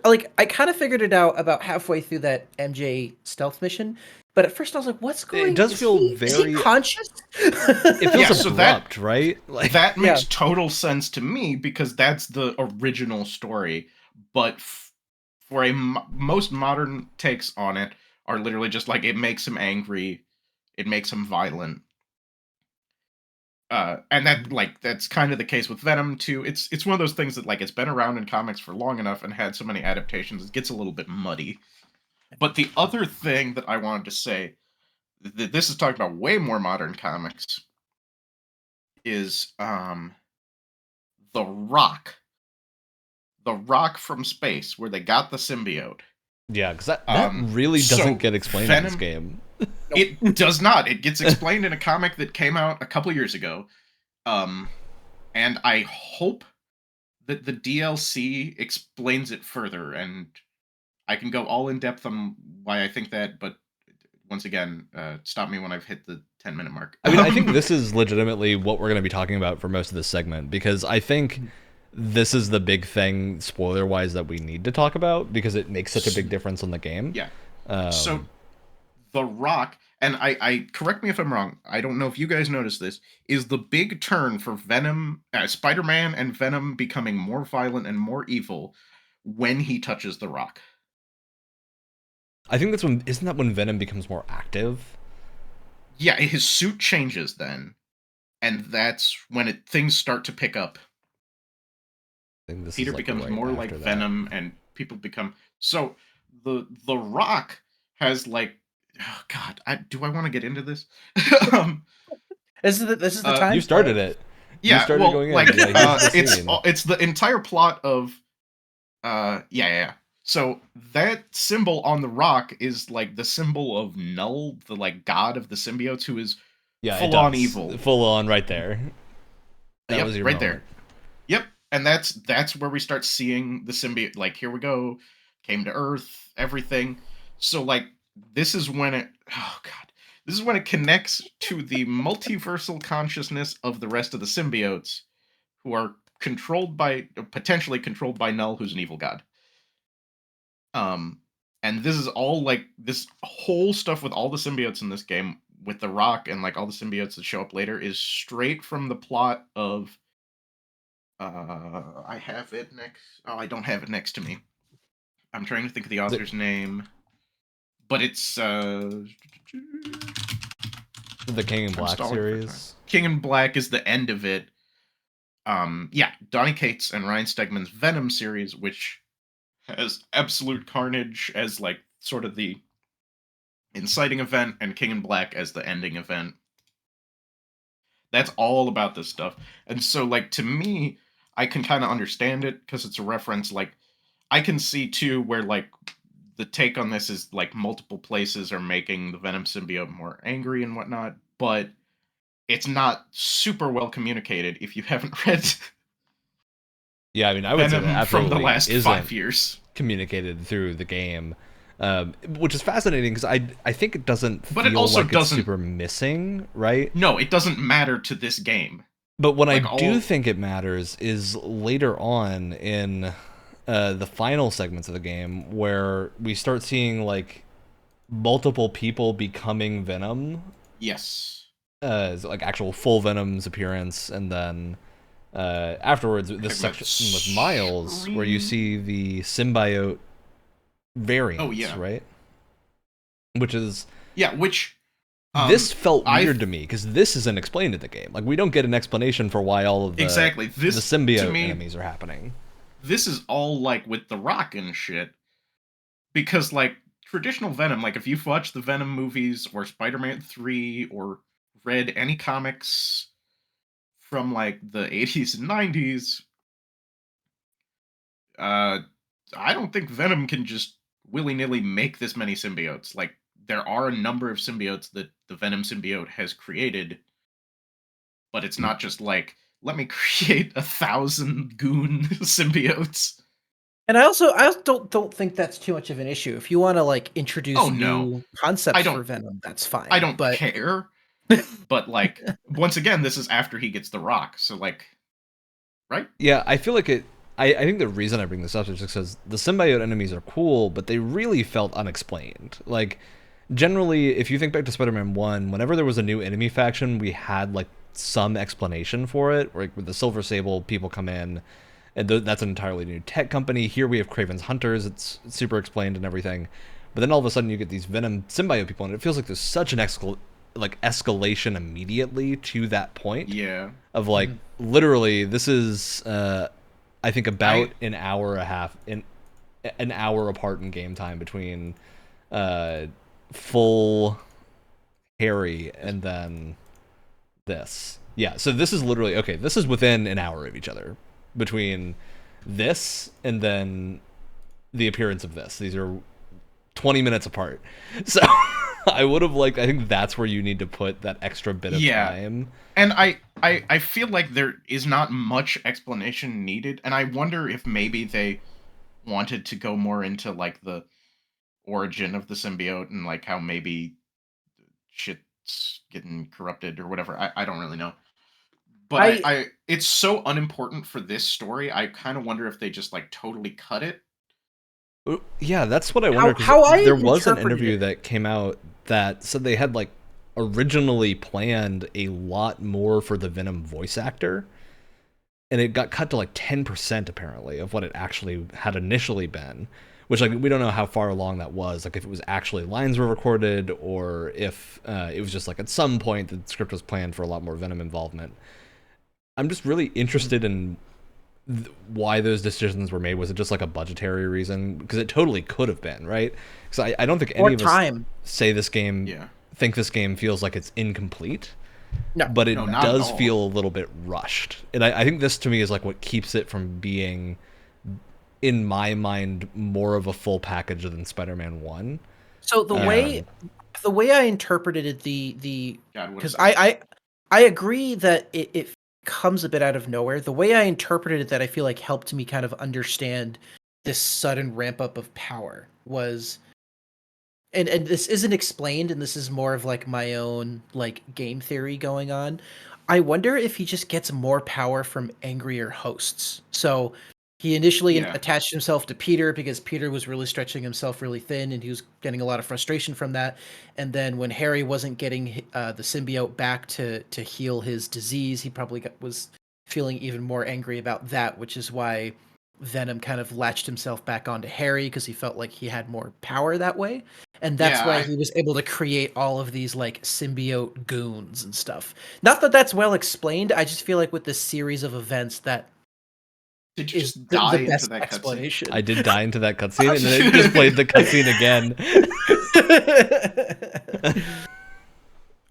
like I kind of figured it out about halfway through that MJ stealth mission. But at first I was like, "What's going on?" It does feel very is he conscious. It feels abrupt, right? Like that makes total sense to me because that's the original story. But for most modern takes on it are literally just like it makes him angry. It makes him violent. And that's kind of the case with Venom too. It's one of those things that like it's been around in comics for long enough and had so many adaptations, it gets a little bit muddy. But the other thing that I wanted to say, this is talking about way more modern comics, is The Rock. The Rock from space, where they got the symbiote. Yeah, because that really doesn't get explained in this game. It does not. It gets explained in a comic that came out a couple years ago. And I hope that the DLC explains it further, and I can go all in depth on why I think that, but once again, stop me when I've hit the 10-minute mark. I mean, I think this is legitimately what we're going to be talking about for most of this segment, because I think this is the big thing, spoiler-wise, that we need to talk about, because it makes such a big difference on the game. Yeah. So, The Rock, and I correct me if I'm wrong, I don't know if you guys noticed this, is the big turn for Venom, Spider-Man and Venom becoming more violent and more evil when he touches The Rock. I think isn't that when Venom becomes more active? Yeah, his suit changes then, and that's when things start to pick up. Peter becomes more like Venom, and people become... So, the Rock has, like... Oh, God, do I want to get into this? This is the time? You started it. Yeah, you started going in. It's the entire plot of... Yeah. So, that symbol on the Rock is, like, the symbol of Null, the, like, god of the symbiotes, who is full-on evil. Full-on right there. That was your right moment. there. Yep. And that's where we start seeing the symbiote, like, here we go, came to Earth, everything. So, like, this is when it connects to the multiversal consciousness of the rest of the symbiotes, who are potentially controlled by Null, who's an evil god. And this is all, like, this whole stuff with all the symbiotes in this game, with the Rock and, like, all the symbiotes that show up later, is straight from the plot of... I have it next... Oh, I don't have it next to me. I'm trying to think of the author's name. But it's, The King in Black series? King in Black is the end of it. Yeah, Donny Cates and Ryan Stegman's Venom series, which has Absolute Carnage as, like, sort of the inciting event, and King in Black as the ending event. That's all about this stuff. And so, like, to me, I can kind of understand it, because it's a reference, like, I can see, too, where, like, the take on this is, like, multiple places are making the Venom symbiote more angry and whatnot, but it's not super well communicated if you haven't read... Yeah, I mean, I would say that absolutely from the last 5 years communicated through the game, which is fascinating because I think it doesn't but it also like doesn't, it's super missing, right? No, it doesn't matter to this game. But what I do think it matters is later on in the final segments of the game, where we start seeing like multiple people becoming Venom. Yes. Like actual full Venom's appearance, and then afterwards this section with Miles, where you see the symbiote variants, right? Which is which this felt weird to me because this isn't explained in the game. Like we don't get an explanation for why all of the the symbiote enemies are happening. This is all like with the Rock and shit, because like traditional Venom, like if you've watched the Venom movies or Spider-Man 3 or read any comics from like the 80s and 90s, I don't think Venom can just willy-nilly make this many symbiotes. Like there are a number of symbiotes that the Venom symbiote has created, but it's not just like, let me create 1,000 goon symbiotes. And I also don't think that's too much of an issue. If you want to like introduce new concepts for Venom, that's fine. I don't care. But like once again, this is after he gets the Rock, so like, right? Yeah, I feel like it. I think the reason I bring this up is just because the symbiote enemies are cool, but they really felt unexplained. Like generally, if you think back to Spider-Man 1, whenever there was a new enemy faction, we had like some explanation for it. Like with the Silver Sable, people come in. And that's an entirely new tech company. Here we have Kraven's Hunters. It's super explained and everything. But then all of a sudden you get these Venom symbiote people, and it feels like there's such an escalation immediately to that point. Yeah. Of like, literally, this is, I think, about an hour and a half, an hour apart in game time between full Harry and then this. Yeah, so this is literally, okay, this is within an hour of each other. Between this and then the appearance of this. These are 20 minutes apart. So I would have liked, I think that's where you need to put that extra bit of time. And I feel like there is not much explanation needed, and I wonder if maybe they wanted to go more into like the origin of the symbiote and like how maybe shit's getting corrupted or whatever. I don't really know. But I it's so unimportant for this story. I kind of wonder if they just like totally cut it. Yeah, that's what I wonder. There was an interview that came out that said they had like originally planned a lot more for the Venom voice actor, and it got cut to like 10% apparently of what it actually had initially been. Which like we don't know how far along that was. Like if it was actually lines were recorded, or if it was just like at some point the script was planned for a lot more Venom involvement. I'm just really interested in why those decisions were made. Was it just like a budgetary reason? Because it totally could have been, right? Because I don't think any of us say this game, think this game feels like it's incomplete. No, but it does feel a little bit rushed. And I think this to me is like what keeps it from being, in my mind, more of a full package than Spider-Man 1. So the way I interpreted it, because I agree that it comes a bit out of nowhere. The way I interpreted it that I feel like helped me kind of understand this sudden ramp up of power was, and this isn't explained, and this is more of like my own like game theory going on. I wonder if he just gets more power from angrier hosts. So he initially attached himself to Peter because Peter was really stretching himself really thin, and he was getting a lot of frustration from that. And then when Harry wasn't getting the symbiote back to heal his disease, he probably was feeling even more angry about that, which is why Venom kind of latched himself back onto Harry, because he felt like he had more power that way. And that's why he was able to create all of these like symbiote goons and stuff. Not that that's well explained. I just feel like with this series of events that did you just die into that explanation? I did die into that cutscene, and then it just played the cutscene again.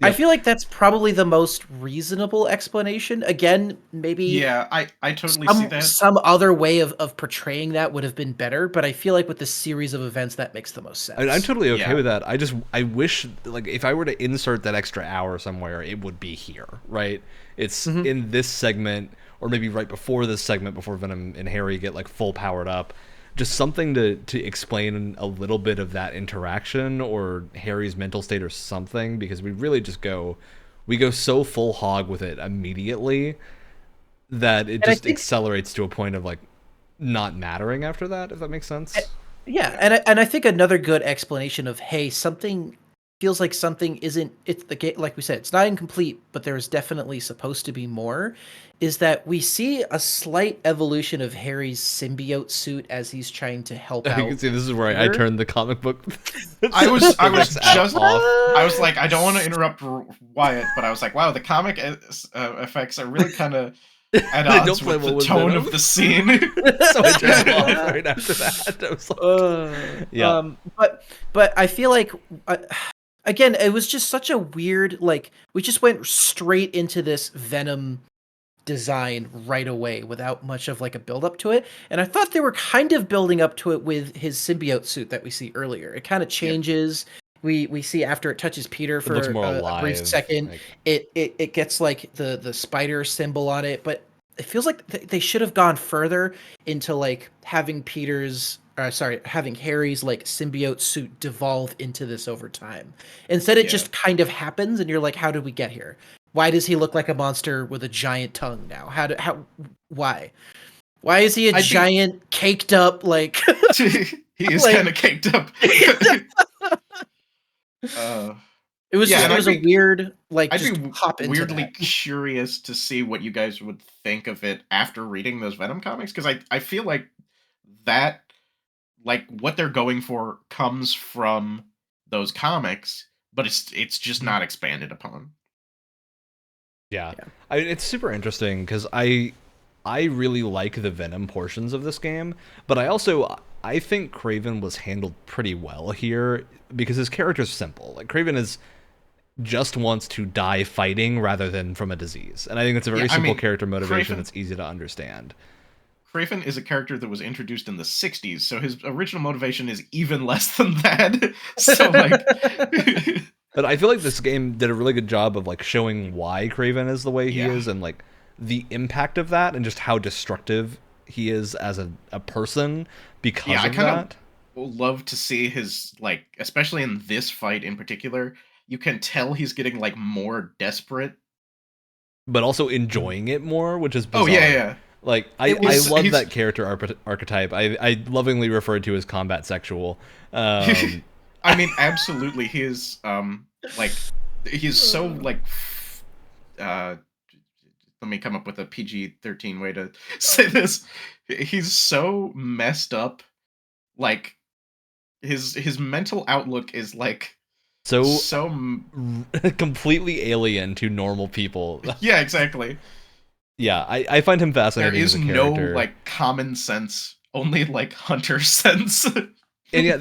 I feel like that's probably the most reasonable explanation. Again, maybe I totally see that. Some other way of portraying that would have been better, but I feel like with this series of events, that makes the most sense. I'm totally okay with that. I wish, like, if I were to insert that extra hour somewhere, it would be here, right? It's in this segment, or maybe right before this segment, before Venom and Harry get like full powered up. Just something to explain a little bit of that interaction, or Harry's mental state or something, because we really just go we go so full hog with it immediately that it just accelerates to a point of like not mattering after that, if that makes sense. Yeah, and I think another good explanation of, hey, something feels like something isn't, it's the game, like we said, it's not incomplete, but there's definitely supposed to be more, is that we see a slight evolution of Harry's symbiote suit as he's trying to help out. You can see this is where I turned the comic book. I was just off. I was like, I don't want to interrupt Wyatt, but I was like, wow, the comic effects are really kind of at odds with the tone of the scene. So I turned off right after that. I was like, but I feel like again, it was just such a weird, like, we just went straight into this Venom design right away without much of like a build up to it, and I thought they were kind of building up to it with his symbiote suit that we see earlier. It kind of changes. We see after it touches Peter for a brief second, like, it gets like the spider symbol on it, but it feels like they should have gone further into like having having Harry's like symbiote suit devolve into this over time. Instead, it just kind of happens, and you're like, how did we get here? Why does he look like a monster with a giant tongue now? Why? Why is he a giant caked up like? He is kind of caked up. It was a weird, like, I'd just be hop into weirdly that. curious to see what you guys would think of it after reading those Venom comics, because I feel like that, like, what they're going for comes from those comics, but it's just not expanded upon. Yeah. I mean, it's super interesting because I really like the Venom portions of this game, but I think Kraven was handled pretty well here because his character's simple. Like, Kraven just wants to die fighting rather than from a disease. And I think it's a very simple character motivation that's easy to understand. Kraven is a character that was introduced in the 60s, so his original motivation is even less than that. So, like... But I feel like this game did a really good job of like showing why Kraven is the way he is, and like the impact of that, and just how destructive he is as a person because of that. I kind of love to see his, like, especially in this fight in particular, you can tell he's getting like more desperate, but also enjoying it more, which is bizarre. Oh yeah. Like, I love that character archetype. I lovingly refer to as combat sexual. I mean, absolutely. He is, like, he's so, like, let me come up with a PG-13 way to say this. He's so messed up. Like, his mental outlook is, like, so completely alien to normal people. Yeah, exactly. Yeah, I find him fascinating. There is no, like, common sense, only, like, hunter sense. And yeah,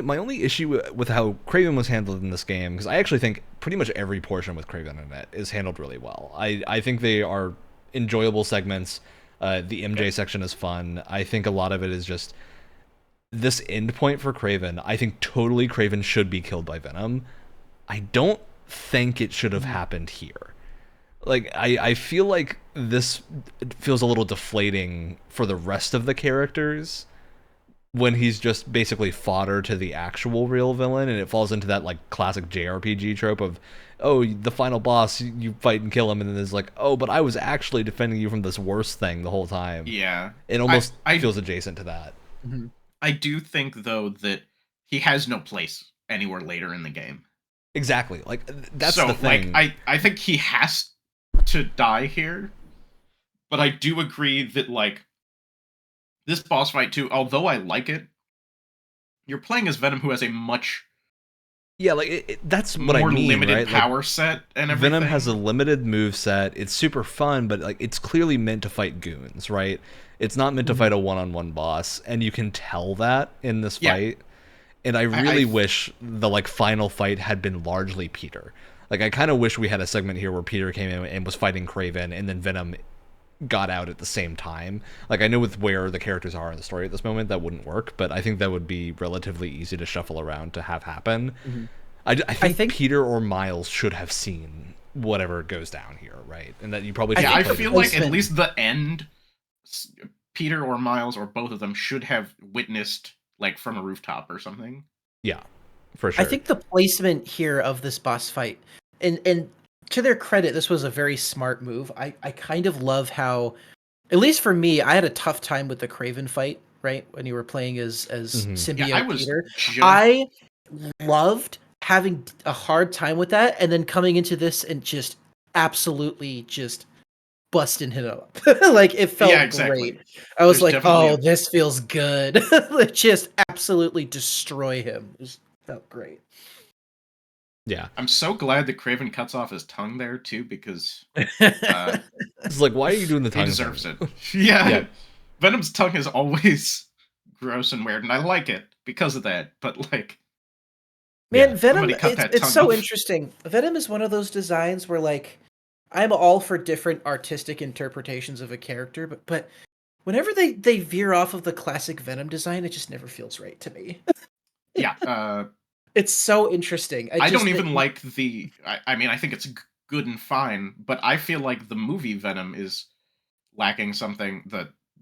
my only issue with how Kraven was handled in this game, because I actually think pretty much every portion with Kraven in it is handled really well. I think they are enjoyable segments. The MJ section is fun. I think a lot of it is just this end point for Kraven. I think totally Kraven should be killed by Venom. I don't think it should have happened here. Like, I feel like this feels a little deflating for the rest of the characters, when he's just basically fodder to the actual real villain, and it falls into that like classic JRPG trope of, oh, the final boss, you fight and kill him, and then there's like, oh, but I was actually defending you from this worst thing the whole time. Yeah. It almost feels adjacent to that. Mm-hmm. I do think, though, that he has no place anywhere later in the game. Exactly. Like, that's the thing. Like, I think he has to die here, but I do agree that, like, this boss fight, too, although I like it, you're playing as Venom, who has a much that's what I mean, more limited right? power set and everything. Venom has a limited move set. It's super fun, but like it's clearly meant to fight goons, right? It's not meant to fight a one-on-one boss, and you can tell that in this fight. And I really wish the like final fight had been largely Peter. Like, I kind of wish we had a segment here where Peter came in and was fighting Kraven, and then Venom got out at the same time. Like, I know with where the characters are in the story at this moment, that wouldn't work, but I think that would be relatively easy to shuffle around to have happen. Mm-hmm. I think Peter or Miles should have seen whatever goes down here, right? And that you probably should. I feel like at least the end, Peter or Miles or both of them should have witnessed, like, from a rooftop or something. Yeah, for sure. I think the placement here of this boss fight, and to their credit, this was a very smart move. I kind of love how, at least for me, I had a tough time with the Kraven fight, right? When you were playing as symbiote Peter. I loved having a hard time with that, and then coming into this and just absolutely just busting him up. Like, it felt great. I was like, oh, this feels good. Just absolutely destroy him. It felt great. Yeah. I'm so glad that Kraven cuts off his tongue there, too, because... it's like, why are you doing the tongue? He deserves it. Yeah. Venom's tongue is always gross and weird, and I like it because of that, but, like... Man, Venom, it's so interesting. Venom is one of those designs where, like, I'm all for different artistic interpretations of a character, but whenever they veer off of the classic Venom design, it just never feels right to me. Yeah. It's so interesting. I don't even like the... I mean, I think it's good and fine, but I feel like the movie Venom is lacking something.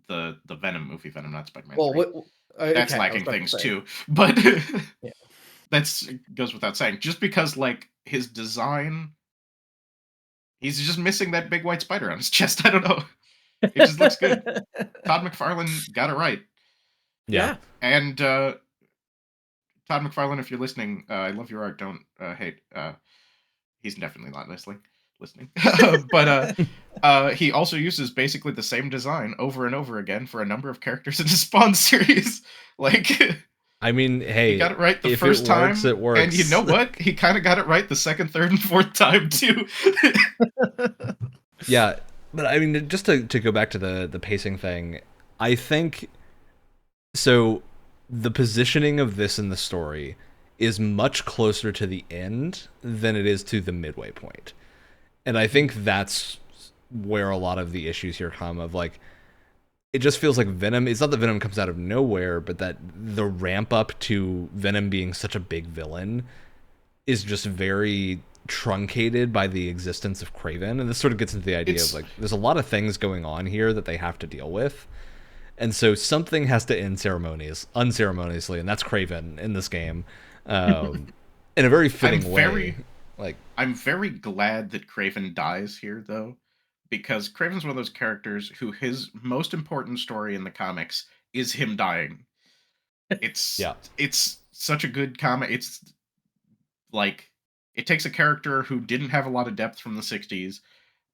The Venom movie Venom, not Spider-Man 3. That's lacking things too. But that's goes without saying. Just because, like, his design... He's just missing that big white spider on his chest. I don't know. It just looks good. Todd McFarlane got it right. Yeah. And Todd McFarlane, if you're listening, I love your art. Don't hate. He's definitely not listening. But he also uses basically the same design over and over again for a number of characters in his Spawn series. Like... I mean, hey, he got it right the first time, it works. And you know what? He kind of got it right the second, third, and fourth time too. Yeah, but I mean, just to go back to the pacing thing, I think so. The positioning of this in the story is much closer to the end than it is to the midway point, and I think that's where a lot of the issues here come of, like. It just feels like Venom, it's not that Venom comes out of nowhere, but that the ramp up to Venom being such a big villain is just very truncated by the existence of Kraven. And this sort of gets into the idea of, like, there's a lot of things going on here that they have to deal with. And so something has to end unceremoniously, and that's Kraven in this game. In a very fitting way. I'm very glad that Kraven dies here, though. Because Kraven's one of those characters who his most important story in the comics is him dying. It's such a good comic. It's like, it takes a character who didn't have a lot of depth from the 60s,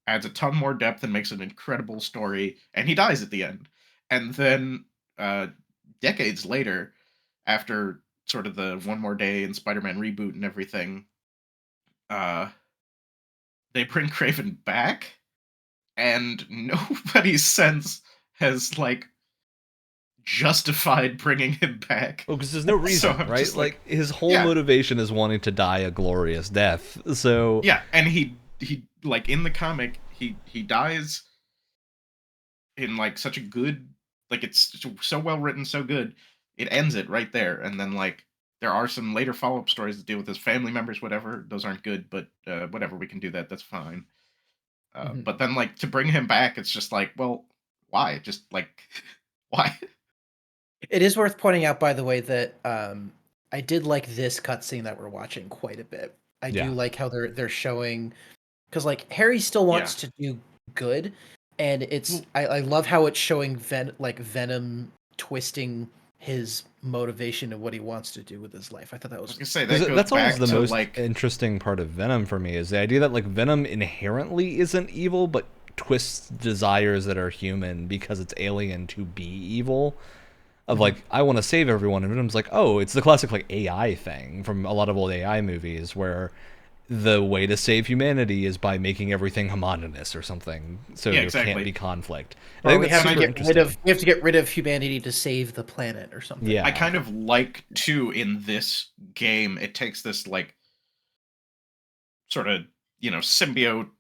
adds a ton more depth and makes an incredible story, and he dies at the end. And then decades later, after sort of the One More Day and Spider-Man reboot and everything, they bring Kraven back. And nobody since has, like, justified bringing him back. Well, because there's no reason, right? Like, his whole motivation is wanting to die a glorious death. So yeah, and he like, in the comic, he dies in, like, such a good, like, it's so well written, so good. It ends it right there, and then, like, there are some later follow-up stories that deal with his family members, whatever. Those aren't good, but whatever, we can do that. That's fine. But then, like, to bring him back, it's just like, well, why? Just, like, why? It is worth pointing out, by the way, that I did like this cutscene that we're watching quite a bit. I do like how they're showing, because, like, Harry still wants to do good, and it's I love how it's showing Venom twisting his motivation and what he wants to do with his life. I thought that was... I was gonna say, that's always the most interesting part of Venom for me, is the idea that, like, Venom inherently isn't evil, but twists desires that are human because it's alien to be evil. Of, like, I want to save everyone, and Venom's like, oh, it's the classic, like, AI thing from a lot of old AI movies where the way to save humanity is by making everything homogenous or something, so there can't be conflict. I think we have to get rid of humanity to save the planet or something. Yeah, I kind of like, too, in this game, it takes this, like, sort of, symbiote,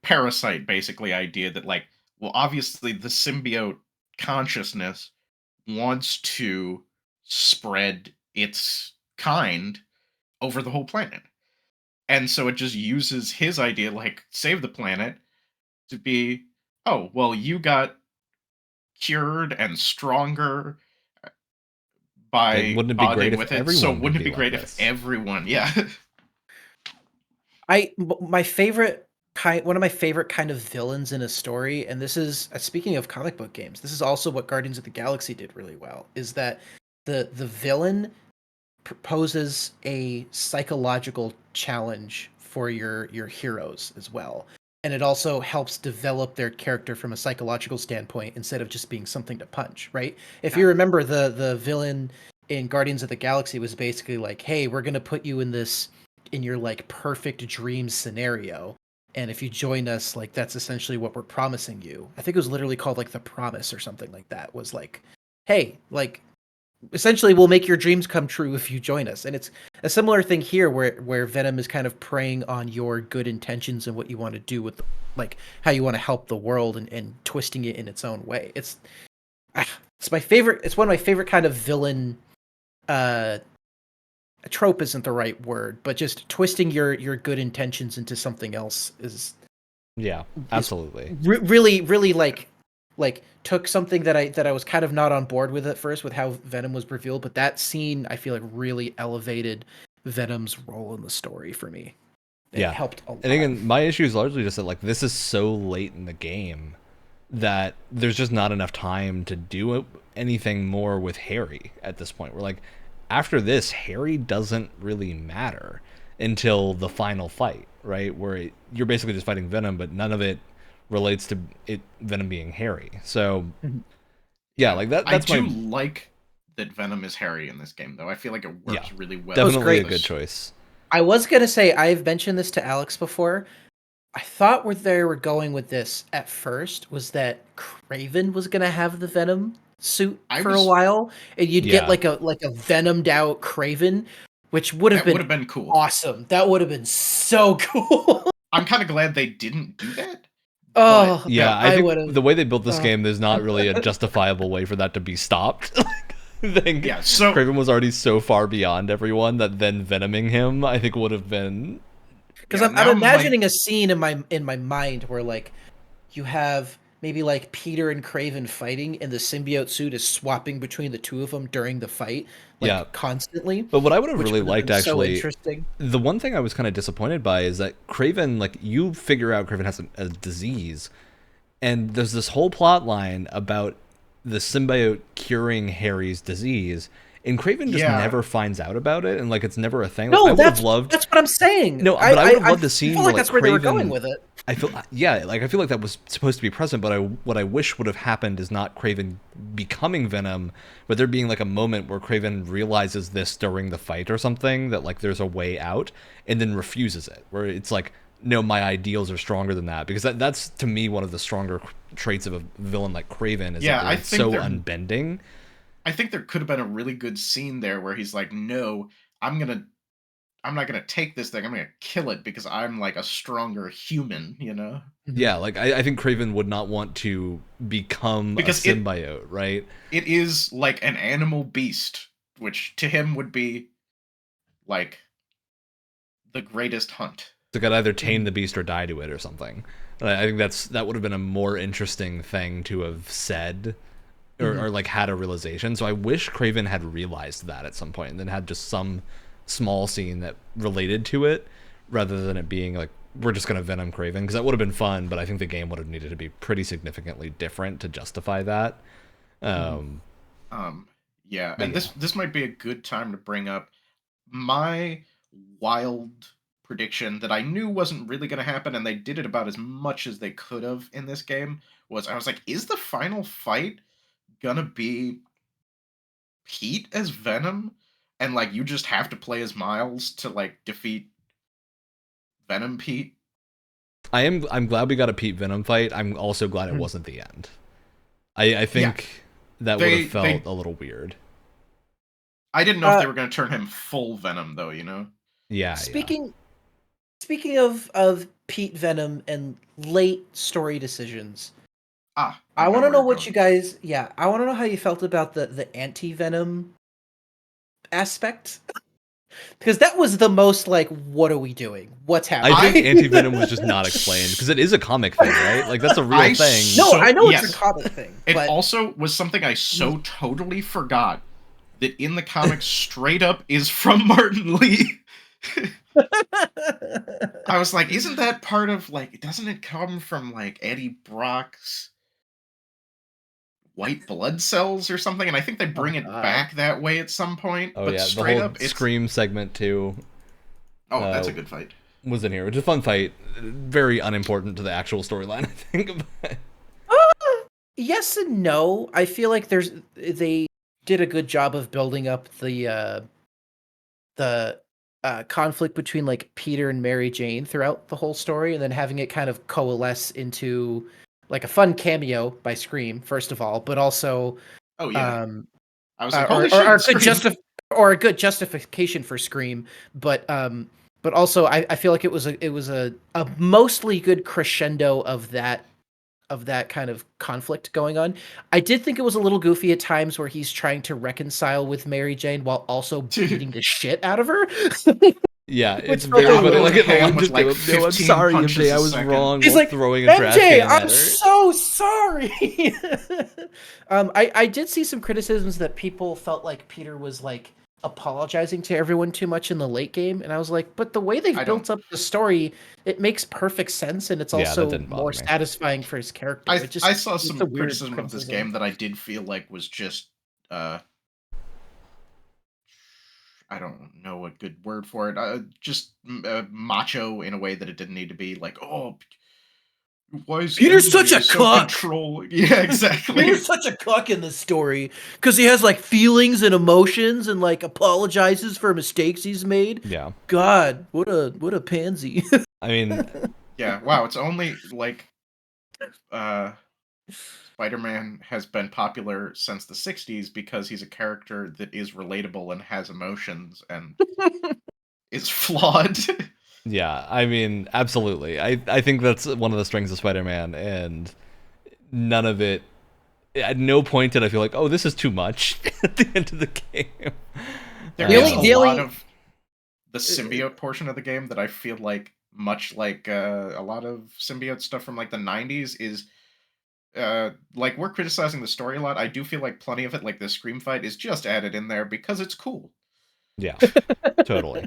parasite, basically, idea that, like, well, obviously the symbiote consciousness wants to spread its kind over the whole planet. And so it just uses his idea, like, save the planet, to be, oh, well, you got cured and stronger by bonding with it, so wouldn't it be great if everyone, my favorite one of my favorite kind of villains in a story, and this is speaking of comic book games, this is also what Guardians of the Galaxy did really well, is that the villain proposes a psychological challenge for your heroes as well. And it also helps develop their character from a psychological standpoint instead of just being something to punch, right? If you remember, the villain in Guardians of the Galaxy was basically like, hey, we're going to put you in your like perfect dream scenario. And if you join us, like that's essentially what we're promising you. I think it was literally called like The Promise or something like that. Was like, hey, like essentially we'll make your dreams come true if you join us. And it's a similar thing here where Venom is kind of preying on your good intentions and what you want to do with like how you want to help the world and twisting it in its own way. It's my favorite. It's one of my favorite kind of villain. Trope isn't the right word, but just twisting your good intentions into something else is absolutely really like took something that I was kind of not on board with at first with how Venom was revealed, but that scene I feel like really elevated Venom's role in the story for me. It helped a lot. And again, my issue is largely just that like this is so late in the game that there's just not enough time to do anything more with Harry at this point. We're like, after this, Harry doesn't really matter until the final fight, right? Where you're basically just fighting Venom, but none of it relates to Venom being Harry. So, yeah, like that's I do like that Venom is Harry in this game, though. I feel like it works really well. Definitely a good choice. I was gonna say, I've mentioned this to Alex before. I thought where they were going with this at first was that Kraven was gonna have the Venom suit for a while, and you'd get like a venomed out Kraven, which would have been cool, awesome. That would have been so cool. I'm kind of glad they didn't do that. Oh yeah, I think the way they built this game, there's not really a justifiable way for that to be stopped. So Kraven was already so far beyond everyone that then venoming him, I think, would have been. Because I'm imagining a scene in my mind where like you have maybe like Peter and Kraven fighting, and the symbiote suit is swapping between the two of them during the fight, constantly. But what I would have really liked, actually, so interesting. The one thing I was kind of disappointed by is that Kraven, like, you figure out Kraven has a disease, and there's this whole plot line about the symbiote curing Harry's disease, and Kraven just never finds out about it, and like it's never a thing. No, like, that's what I'm saying. No, but I would have loved to see. I feel like that's where they were going with it. I feel like that was supposed to be present, but what I wish would have happened is not Kraven becoming Venom, but there being like a moment where Kraven realizes this during the fight or something, that like there's a way out, and then refuses it. Where it's like, no, my ideals are stronger than that, because that's to me one of the stronger traits of a villain like Kraven is that they're so unbending. I think there could have been a really good scene there where he's like, no, I'm not gonna take this thing, I'm gonna kill it because I'm like a stronger human, you know? Yeah, like I think Kraven would not want to become a symbiote, right? It is like an animal beast, which to him would be like the greatest hunt. So could either tame the beast or die to it or something. I think that would have been a more interesting thing to have said. Or like had a realization. So I wish Kraven had realized that at some point and then had just some small scene that related to it, rather than it being like, we're just going to Venom Kraven, because that would have been fun, but I think the game would have needed to be pretty significantly different to justify that. And this might be a good time to bring up my wild prediction that I knew wasn't really going to happen, and they did it about as much as they could have in this game. I was like, is the final fight gonna be Pete as Venom, and like you just have to play as Miles to like defeat Venom Pete? I'm glad we got a Pete Venom fight. I'm also glad it wasn't the end. I think that would have felt a little weird. I didn't know if they were going to turn him full Venom though, you know? Speaking of Pete Venom and late story decisions, I want to know what you guys. Yeah, I want to know how you felt about the anti-Venom aspect, because that was the most like, what are we doing? What's happening? I think anti-Venom was just not explained, because it is a comic thing, right? Like that's a real thing. No, I know it's a comic thing. It also was something I so totally forgot that in the comics straight up is from Martin Lee. I was like, isn't that part of, like, doesn't it come from, like, Eddie Brock's white blood cells or something? And I think they bring it back that way at some point. Oh but yeah, the straight whole up, it's... Scream segment too. Oh, that's a good fight. Was in here, which is a fun fight. Very unimportant to the actual storyline, I think. Yes and no. I feel like they did a good job of building up the conflict between like Peter and Mary Jane throughout the whole story, and then having it kind of coalesce into like a fun cameo by Scream, first of all, but also I was like, holy shit, or a good justification for Scream, but also I feel like it was a mostly good crescendo of that kind of conflict going on. I did think it was a little goofy at times where he's trying to reconcile with Mary Jane while also beating the shit out of her. Yeah, it's very funny. Like at the line, just like, no, I'm sorry, MJ, I was wrong. He's like, throwing a trash MJ, can at her. I'm so sorry. I did see some criticisms that people felt like Peter was like apologizing to everyone too much in the late game, and I was like, but the way they've built up the story, it makes perfect sense, and it's also more satisfying for his character. I saw some criticism of this game that I did feel like was just I don't know a good word for it. Just macho in a way that it didn't need to be. Like, oh, why is Peter's such a cuck? Yeah, exactly. Peter's such a cuck in this story because he has like feelings and emotions and like apologizes for mistakes he's made. Yeah. God, what a pansy. I mean, yeah. Wow. It's only like Spider-Man has been popular since the 60s because he's a character that is relatable and has emotions and is flawed. Yeah, I mean, absolutely. I think that's one of the strengths of Spider-Man, and none of it... At no point did I feel like, oh, this is too much at the end of the game. There is a lot of the symbiote portion of the game that I feel like, much like a lot of symbiote stuff from like the 90s, is... like, we're criticizing the story a lot. I do feel like plenty of it, like the Scream fight, is just added in there because it's cool. Yeah, totally.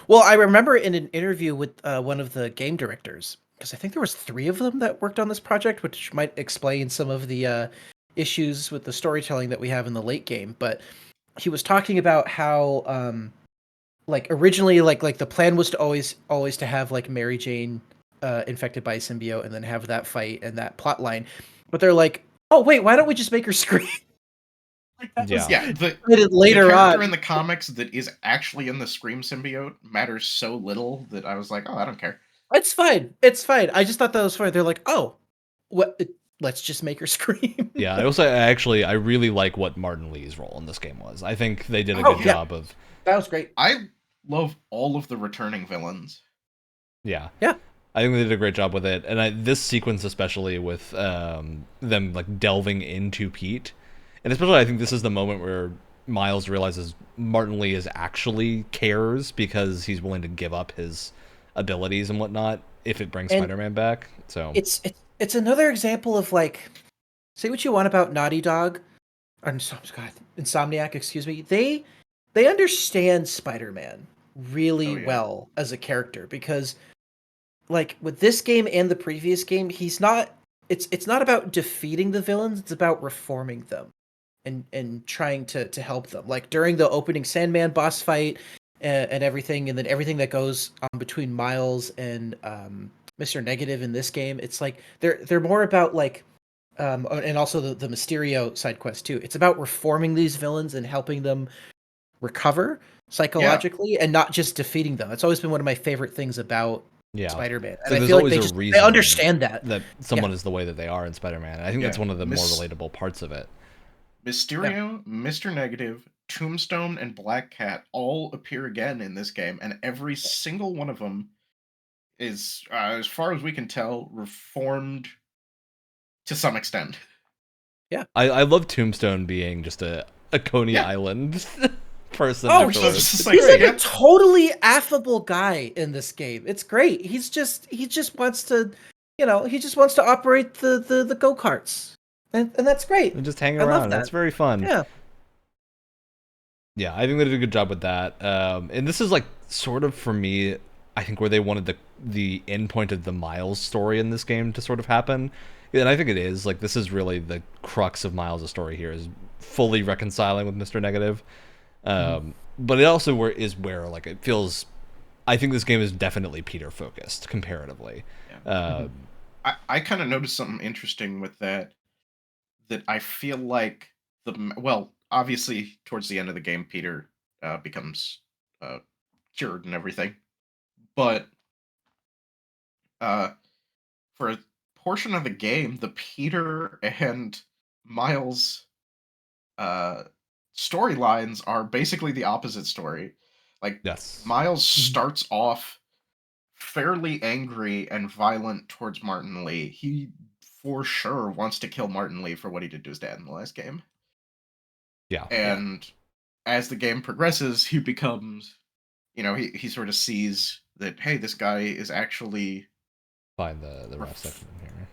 Well, I remember in an interview with one of the game directors, because I think there was 3 of them that worked on this project, which might explain some of the issues with the storytelling that we have in the late game. But he was talking about how, like, originally, like the plan was to always to have like Mary Jane infected by a symbiote and then have that fight and that plot line. But they're like, oh wait, why don't we just make her scream? The later character on in the comics that is actually in the Scream symbiote matters so little that I was like, oh, I don't care. It's fine. I just thought that was funny. They're like, oh, what? Let's just make her scream. Yeah, I really like what Martin Lee's role in this game was. I think they did a good job of... That was great. I love all of the returning villains. Yeah. Yeah. I think they did a great job with it. And this sequence especially with them like delving into Pete. And especially I think this is the moment where Miles realizes Martin Lee actually cares because he's willing to give up his abilities and whatnot if it brings Spider-Man back. So it's another example of like, say what you want about Naughty Dog, or Insomniac, excuse me. They understand Spider-Man really well as a character because, like with this game and the previous game, he's not. It's not about defeating the villains. It's about reforming them. And trying to help them, like during the opening Sandman boss fight and everything, and then everything that goes on between Miles and Mr. Negative in this game. It's like they're more about like and also the Mysterio side quest too. It's about reforming these villains and helping them recover psychologically and not just defeating them. That's always been one of my favorite things about Spider-Man. And so I feel like they understand that someone is the way that they are in Spider-Man. I think that's one of the more relatable parts of it. Mysterio, Mr. Negative, Tombstone, and Black Cat all appear again in this game, and every single one of them is, as far as we can tell, reformed to some extent. Yeah. I love Tombstone being just a Coney Island person. Oh, he's like a totally affable guy in this game. It's great. He just wants to, operate the go-karts. And that's great. And just hang around. That's very fun. Yeah. Yeah, I think they did a good job with that. And this is like sort of for me, I think where they wanted the end point of the Miles story in this game to sort of happen. And I think it is. Like this is really the crux of Miles' story here is fully reconciling with Mr. Negative. But it also is where like it feels I think this game is definitely Peter focused comparatively. Yeah. I kind of noticed something interesting with that I feel like obviously towards the end of the game Peter becomes cured and everything, but for a portion of the game the Peter and Miles storylines are basically the opposite story. Like Yes. Miles starts off fairly angry and violent towards Martin Lee. He for sure wants to kill Martin Lee for what he did to his dad in the last game. Yeah. And as the game progresses, he becomes, he sort of sees that, hey, this guy is actually Find the ref section here.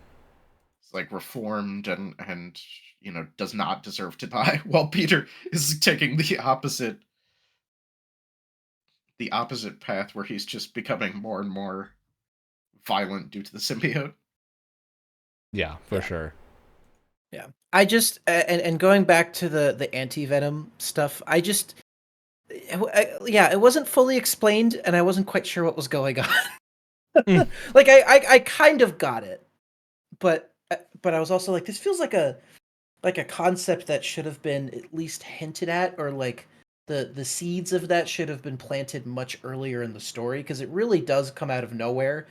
Like reformed and does not deserve to die, while Peter is taking the opposite path where he's just becoming more and more violent due to the symbiote. Yeah, for sure. Yeah. I just and going back to the anti-venom stuff, it wasn't fully explained and I wasn't quite sure what was going on. Like I kind of got it. But I was also like, this feels like a concept that should have been at least hinted at, or like the seeds of that should have been planted much earlier in the story, because it really does come out of nowhere,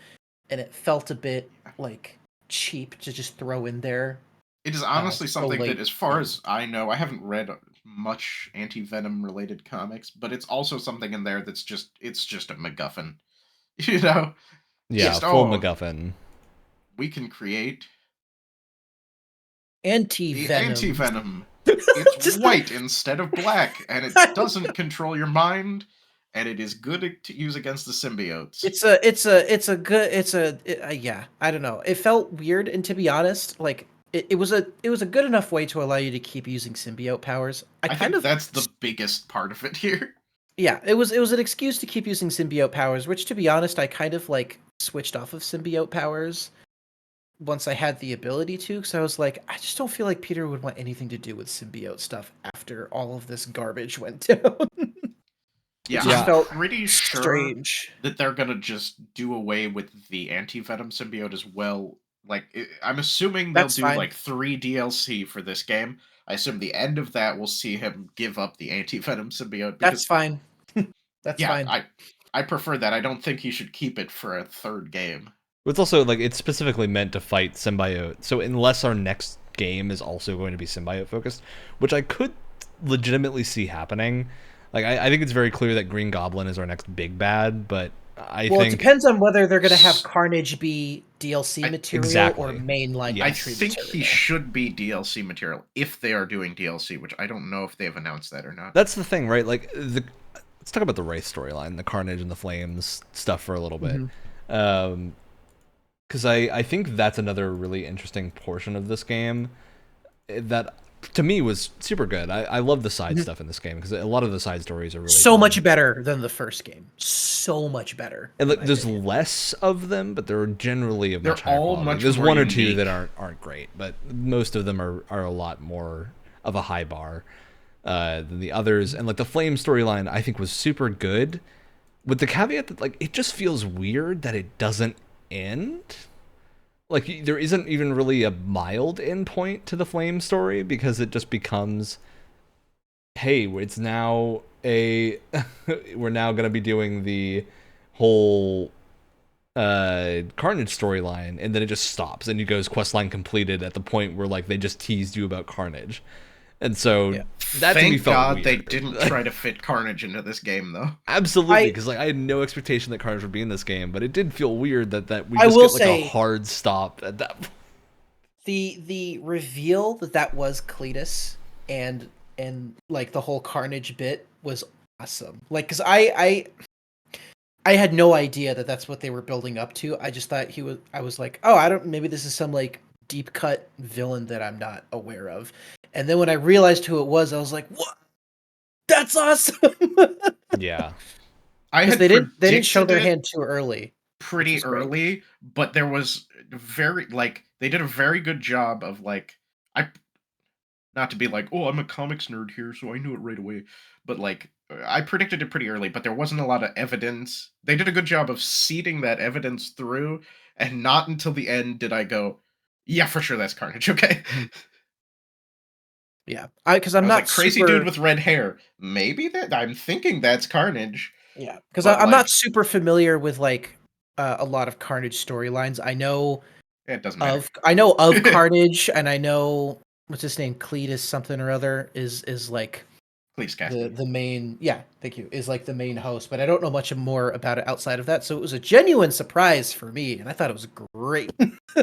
and it felt a bit like cheap to just throw in there. It is honestly something that, as far as I know, I haven't read much anti-venom related comics, but it's also something in there that's just a MacGuffin. Yeah, just, full MacGuffin. We can create anti-venom. Anti-venom. It's white instead of black, and it doesn't control your mind, and it is good to use against the symbiotes. Yeah, I don't know. It felt weird, and to be honest, like it was a good enough way to allow you to keep using symbiote powers. I think that's the biggest part of it here. Yeah, it was an excuse to keep using symbiote powers, which, to be honest, I kind of like switched off of symbiote powers once I had the ability to, because I was like, I just don't feel like Peter would want anything to do with symbiote stuff after all of this garbage went down. Yeah, just felt pretty strange that they're gonna just do away with the anti-venom symbiote as well. Like, I'm assuming they'll do like 3 DLC for this game. I assume the end of that will see him give up the anti-venom symbiote. That's fine. That's fine. I prefer that. I don't think he should keep it for a third game. It's also like it's specifically meant to fight symbiote. So unless our next game is also going to be symbiote focused, which I could legitimately see happening. Like I think it's very clear that Green Goblin is our next big bad, but I think it depends on whether they're going to have Carnage be DLC material or mainline. I think he should be DLC material if they are doing DLC, which I don't know if they've announced that or not. That's the thing, right? Like let's talk about the race storyline, the Carnage and the Flames stuff for a little bit. Because I think that's another really interesting portion of this game that to me was super good. I love the side stuff in this game because a lot of the side stories are really so much better than the first game. So much better. And there's less of them, but they're generally of much higher quality. There's one or two that aren't great, but most of them are a lot more of a high bar than the others. And like the Flame storyline, I think was super good, with the caveat that like it just feels weird that it doesn't end. Like there isn't even really a mild endpoint to the Flame story because it just becomes, hey, it's now we're now going to be doing the whole Carnage storyline, and then it just stops and it goes questline completed at the point where like they just teased you about Carnage. And so that to me felt God weird. They didn't try to fit Carnage into this game, though. Absolutely, because like I had no expectation that Carnage would be in this game, but it did feel weird that we just get like a hard stop at that point. The reveal that was Cletus and like the whole Carnage bit was awesome. Like, because I had no idea that that's what they were building up to. I just thought I was like, oh, maybe this is some like deep cut villain that I'm not aware of. And then when I realized who it was, I was like, what? That's awesome. Yeah. They didn't show their hand too early. Pretty early, but there was they did a very good job of not to be like, oh, I'm a comics nerd here, so I knew it right away. But I predicted it pretty early, but there wasn't a lot of evidence. They did a good job of seeding that evidence through, and not until the end did I go, yeah, for sure that's Carnage, okay? Yeah, because I'm not crazy dude with red hair. Maybe I'm thinking that's Carnage. Yeah, because I'm not super familiar with a lot of Carnage storylines. I know it doesn't matter. I know of Carnage, and I know what's his name, Cletus something or other is like the main. Yeah, thank you. Is like the main host, but I don't know much more about it outside of that. So it was a genuine surprise for me, and I thought it was great.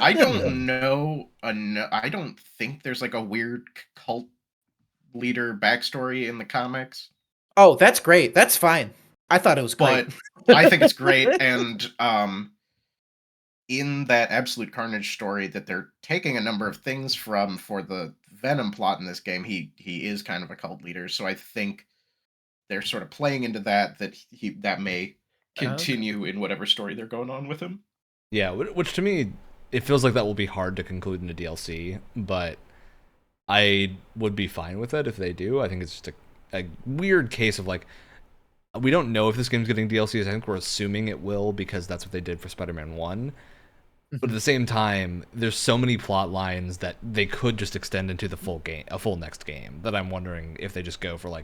I don't know. I don't think there's like a weird cult leader backstory in the comics. Oh, that's great. That's fine. I thought it was great. But I think it's great, and in that Absolute Carnage story that they're taking a number of things from for the Venom plot in this game, he is kind of a cult leader, so I think they're sort of playing into that that may continue in whatever story they're going on with him. Yeah, which to me, it feels like that will be hard to conclude in a DLC, but I would be fine with it if they do. I think it's just a weird case of we don't know if this game's getting DLCs. I think we're assuming it will because that's what they did for Spider-Man 1. But at the same time, there's so many plot lines that they could just extend into the full game, a full next game, that I'm wondering if they just go for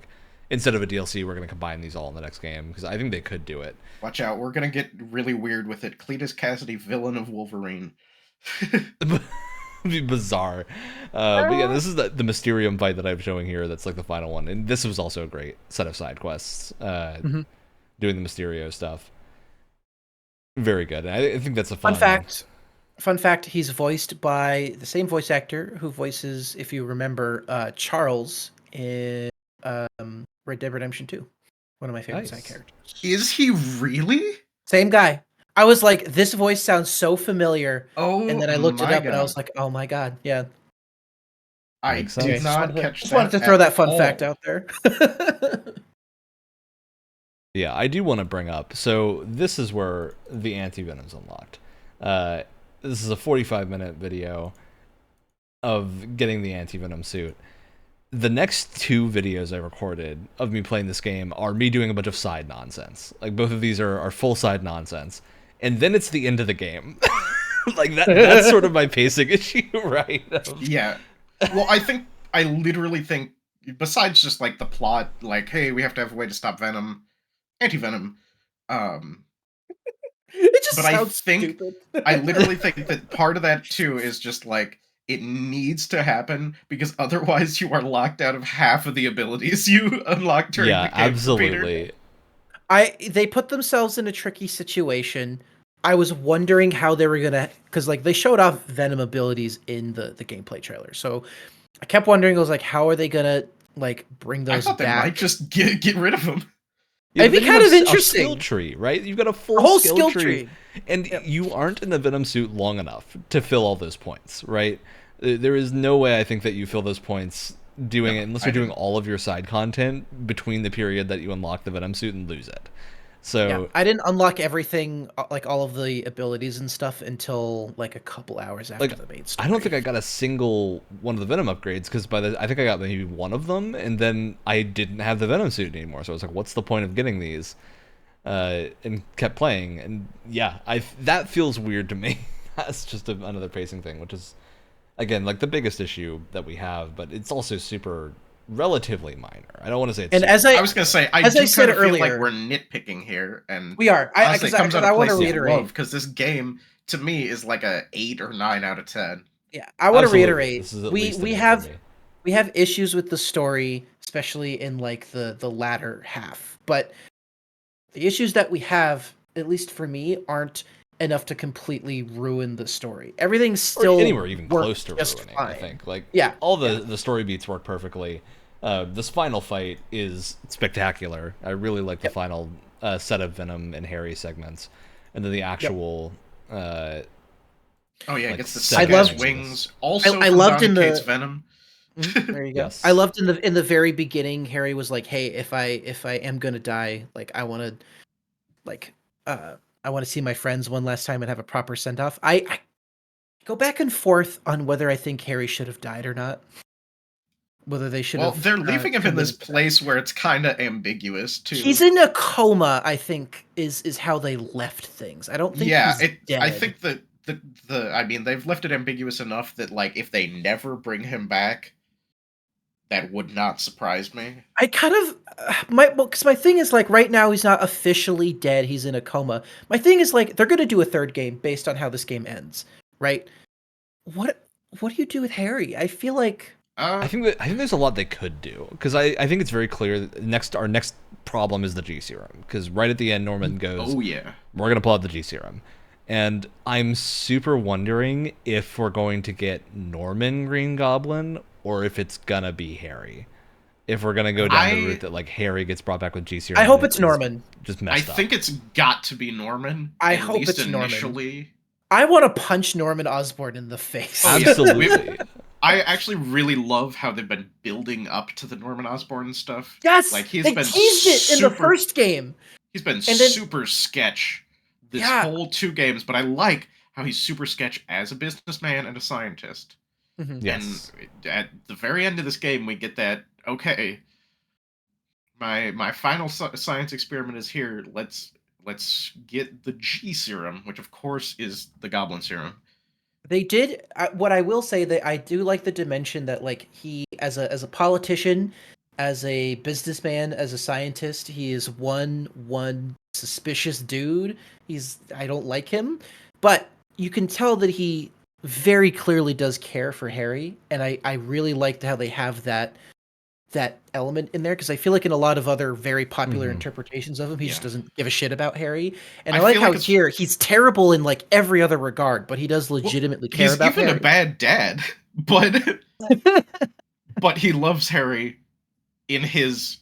instead of a DLC, we're going to combine these all in the next game, because I think they could do it. Watch out, we're going to get really weird with it. Cletus Cassidy, villain of Wolverine. It'd be bizarre. But yeah, this is the Mysterium fight that I'm showing here. That's the final one, and this was also a great set of side quests. Doing the Mysterio stuff, very good. And I think that's a fun fact. He's voiced by the same voice actor who voices, if you remember, Charles in Red Dead Redemption 2. One of my favorite side characters. Is he really? Same guy. I was like, this voice sounds so familiar. Oh, and then I looked it up and I was like, oh my god, yeah. I did not catch that. Just wanted to throw that fun fact out there. Yeah, I do want to bring up. So this is where the anti-venom's unlocked. This is a 45-minute video of getting the anti-venom suit. The next 2 videos I recorded of me playing this game are me doing a bunch of side nonsense. Both of these are full side nonsense. And then it's the end of the game. That's sort of my pacing issue, right? Yeah. Well, I literally think, besides just the plot, hey, we have to have a way to stop Venom, anti-venom, it just sounds stupid. I literally think that part of that too is just it needs to happen, because otherwise you are locked out of half of the abilities you unlock during the game. Yeah, absolutely. They put themselves in a tricky situation. I was wondering how they were gonna, because they showed off Venom abilities in the gameplay trailer. So I kept wondering, I was like, how are they gonna bring those back? I thought they might just get rid of them. Yeah, it'd be kind of interesting. A skill tree, right? You've got a whole skill tree. And you aren't in the Venom suit long enough to fill all those points, right? There is no way I think that you fill those points doing it unless you're doing all of your side content between the period that you unlock the Venom suit and lose it. So I didn't unlock everything, all of the abilities and stuff, until a couple hours after the main story. I don't think I got a single one of the Venom upgrades, because I think I got maybe one of them, and then I didn't have the Venom suit anymore. So I was like, what's the point of getting these? And kept playing, and that feels weird to me. That's just another pacing thing, which is, again, the biggest issue that we have, but it's also super relatively minor. I don't want to say it's... And I was going to say, I do kind of feel like we're nitpicking here, and we are. I want to reiterate, because this game, to me, is a 8 or 9 out of 10. Yeah, I want to reiterate, we have issues with the story, especially in the latter half, but the issues that we have, at least for me, aren't enough to completely ruin the story. Everything's still anywhere even close to ruining, I think. All the story beats work perfectly. This final fight is spectacular. I really like the final set of Venom and Harry segments, and then the actual it gets the wings. Also, I loved in the Venom. There you go. Yes. I loved in the very beginning, Harry was like, "Hey, if I am gonna die, like like I want to see my friends one last time and have a proper send off." I go back and forth on whether I think Harry should have died or not. Whether they should have. Well, they're leaving him in this place where it's kind of ambiguous too. He's in a coma, I think, is how they left things. I don't think he's dead. I think that I mean, they've left it ambiguous enough that, like, if they never bring him back, that would not surprise me. I kind of because my thing is, like, right now he's not officially dead. He's in a coma. My thing is, like, they're going to do a third game based on how this game ends, right? What do you do with Harry? I feel like I think there's a lot they could do, because I think it's very clear that our next problem is the G serum, because right at the end Norman goes, "Oh yeah, we're gonna pull out the G serum," and I'm super wondering if we're going to get Norman Green Goblin or if it's gonna be Harry. If we're gonna go down the route that, like, Harry gets brought back with G serum. I hope it's Norman. Just messed up. I think it's got to be Norman. I hope it's initially. Norman. I want to punch Norman Osborn in the face. Oh, absolutely. I actually really love how they've been building up to the Norman Osborn stuff. Yes, like they teased it in the first game. He's been super sketch this whole 2 games, but I like how he's super sketch as a businessman and a scientist. Mm-hmm. Yes. And at the very end of this game, we get that, okay, my final science experiment is here. Let's get the G serum, which of course is the Goblin serum. They did what I will say, that I do like the dimension that, like, he as a politician, as a businessman, as a scientist, he is one suspicious dude. I don't like him, but you can tell that he very clearly does care for Harry, and I really liked how they have that element in there, because I feel like in a lot of other very popular interpretations of him, he just doesn't give a shit about Harry. And I like how here he's terrible in, like, every other regard, but he does legitimately care about Harry. He's even a bad dad, but he loves Harry in his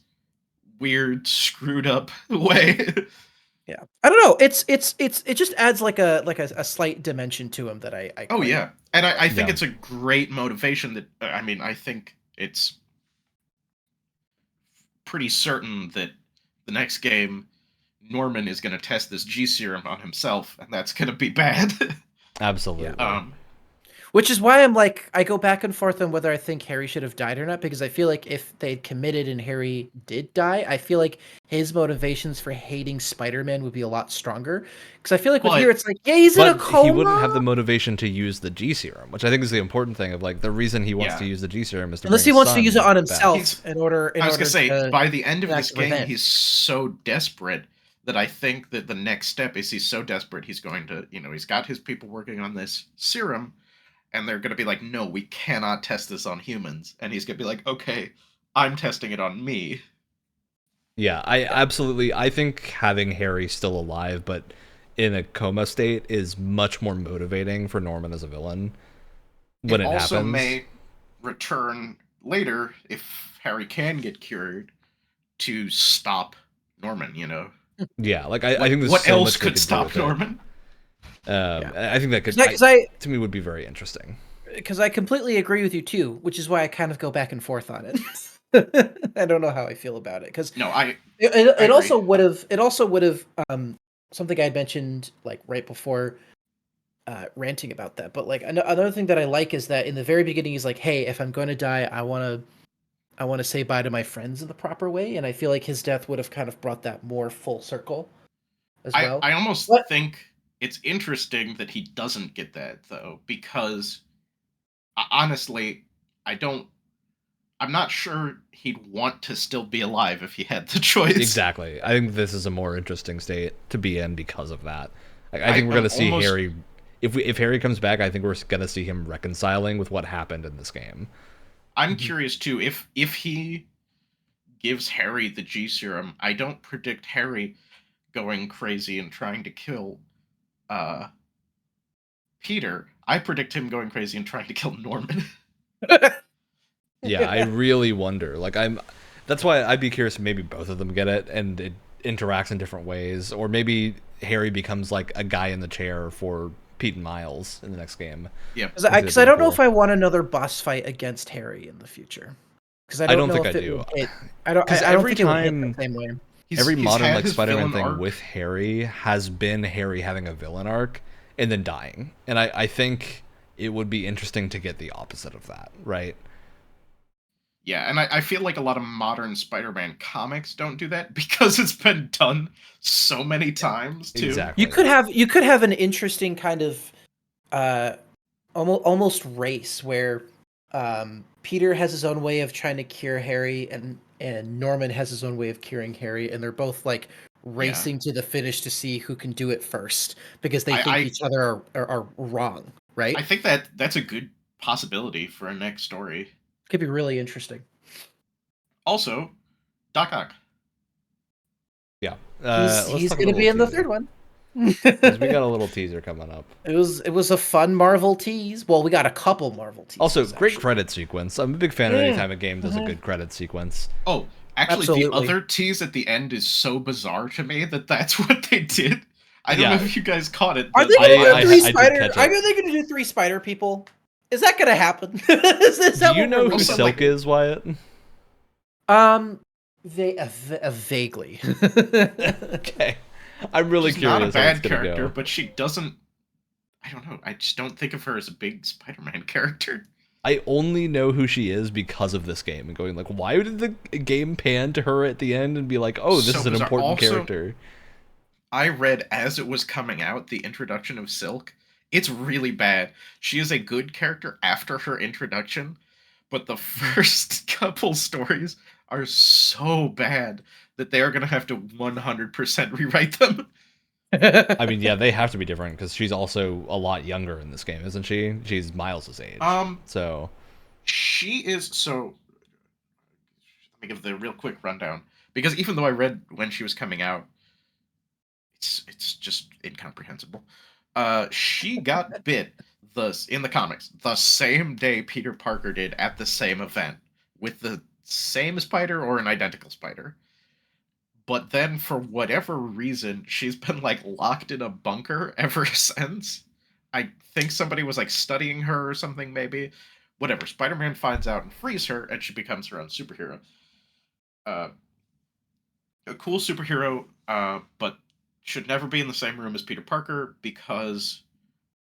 weird, screwed up way. Yeah, I don't know. It just adds like a slight dimension to him that I oh yeah, and I think it's a great motivation. That I mean, I think it's pretty certain that the next game, Norman is going to test this G serum on himself, and that's going to be bad. Absolutely. Yeah. Which is why I'm like, I go back and forth on whether I think Harry should have died or not, because I feel like if they'd committed and Harry did die, I feel like his motivations for hating Spider-Man would be a lot stronger. Because I feel like with here, it's like, yeah, he's in a coma. He wouldn't have the motivation to use the G serum, which I think is the important thing. Of, like, the reason he wants to use the G serum is to unless he wants to use it on himself in order. I was gonna say, by the end of this game, he's so desperate that I think that the next step is he's so desperate he's going to, he's got his people working on this serum. And they're going to be like, no, we cannot test this on humans. And he's going to be like, okay, I'm testing it on me. Yeah, I think having Harry still alive, but in a coma state, is much more motivating for Norman as a villain when it happens. It also may return later, if Harry can get cured, to stop Norman, Yeah, like, I think there's what so else much could stop Norman? I think that could, to me, would be very interesting. Because I completely agree with you too, which is why I kind of go back and forth on it. I don't know how I feel about it, because it also would have something I had mentioned, like, right before ranting about that. But, like, another thing that I like is that in the very beginning he's like, hey, if I'm going to die, I want to say bye to my friends in the proper way, and I feel like his death would have kind of brought that more full circle as well. I almost think it's interesting that he doesn't get that, though, because honestly, I'm not sure he'd want to still be alive if he had the choice. Exactly. I think this is a more interesting state to be in because of that. I think we're going to see Harry. If Harry comes back, I think we're going to see him reconciling with what happened in this game. I'm curious too, if he gives Harry the G serum, I don't predict Harry going crazy and trying to kill Peter. I predict him going crazy and trying to kill Norman. Yeah, I really wonder. Like, that's why I'd be curious if maybe both of them get it and it interacts in different ways, or maybe Harry becomes like a guy in the chair for Pete and Miles in the next game. Yeah, because I don't know if I want another boss fight against Harry in the future. Because I don't think I do. I don't think it would hit the same way. Every modern like Spider-Man thing with Harry has been Harry having a villain arc and then dying, and I think it would be interesting to get the opposite of that, right? Yeah, and I feel like a lot of modern Spider-Man comics don't do that because it's been done so many times too. Exactly. You could have an interesting kind of almost race where Peter has his own way of trying to cure Harry, and Norman has his own way of curing Harry, and they're both like racing to the finish to see who can do it first because they think each other are wrong, right? I think that's a good possibility for a next story. Could be really interesting. Also, Doc Ock. Yeah, he's going to be in the third one. We got a little teaser coming up. It was a fun Marvel tease. Well, we got a couple Marvel teases. Also, great credit sequence. I'm a big fan of any time a game does a good credit sequence. Oh, actually, the other tease at the end is so bizarre to me that's what they did. I don't know if you guys caught it. Are they going to do 3 spider? Are they going to do 3 spider people? Is that going to happen? Do you know who Silk is, Wyatt? Vaguely. Okay. I'm really She's curious. Not a bad character, but she doesn't. I don't know. I just don't think of her as a big Spider-Man character. I only know who she is because of this game and going like, why did the game pan to her at the end and be like, oh, this is an important character? I read as it was coming out the introduction of Silk. It's really bad. She is a good character after her introduction, but the first couple stories are so bad that they are going to have to 100% rewrite them. I mean, yeah, they have to be different because she's also a lot younger in this game, isn't she? She's Miles' age. So she is. So let me give the real quick rundown, because even though I read when she was coming out, it's just incomprehensible. She got bit in the comics the same day Peter Parker did at the same event with the same spider or an identical spider. But then, for whatever reason, she's been, like, locked in a bunker ever since. I think somebody was, like, studying her or something, maybe. Whatever. Spider-Man finds out and frees her, and she becomes her own superhero. A cool superhero, but should never be in the same room as Peter Parker, because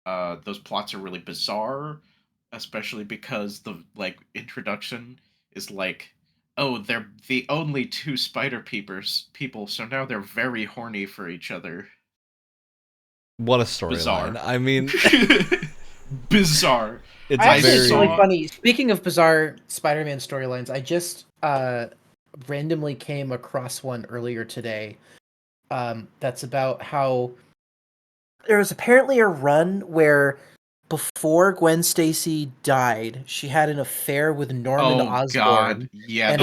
those plots are really bizarre, especially because the, like, introduction is, like, oh, they're the only 2 spider people, so now they're very horny for each other. What a storyline. I mean... bizarre. It's really funny. Speaking of bizarre Spider-Man storylines, I just randomly came across one earlier today that's about how there was apparently a run where before Gwen Stacy died, she had an affair with Norman Osborn. God. Yeah, and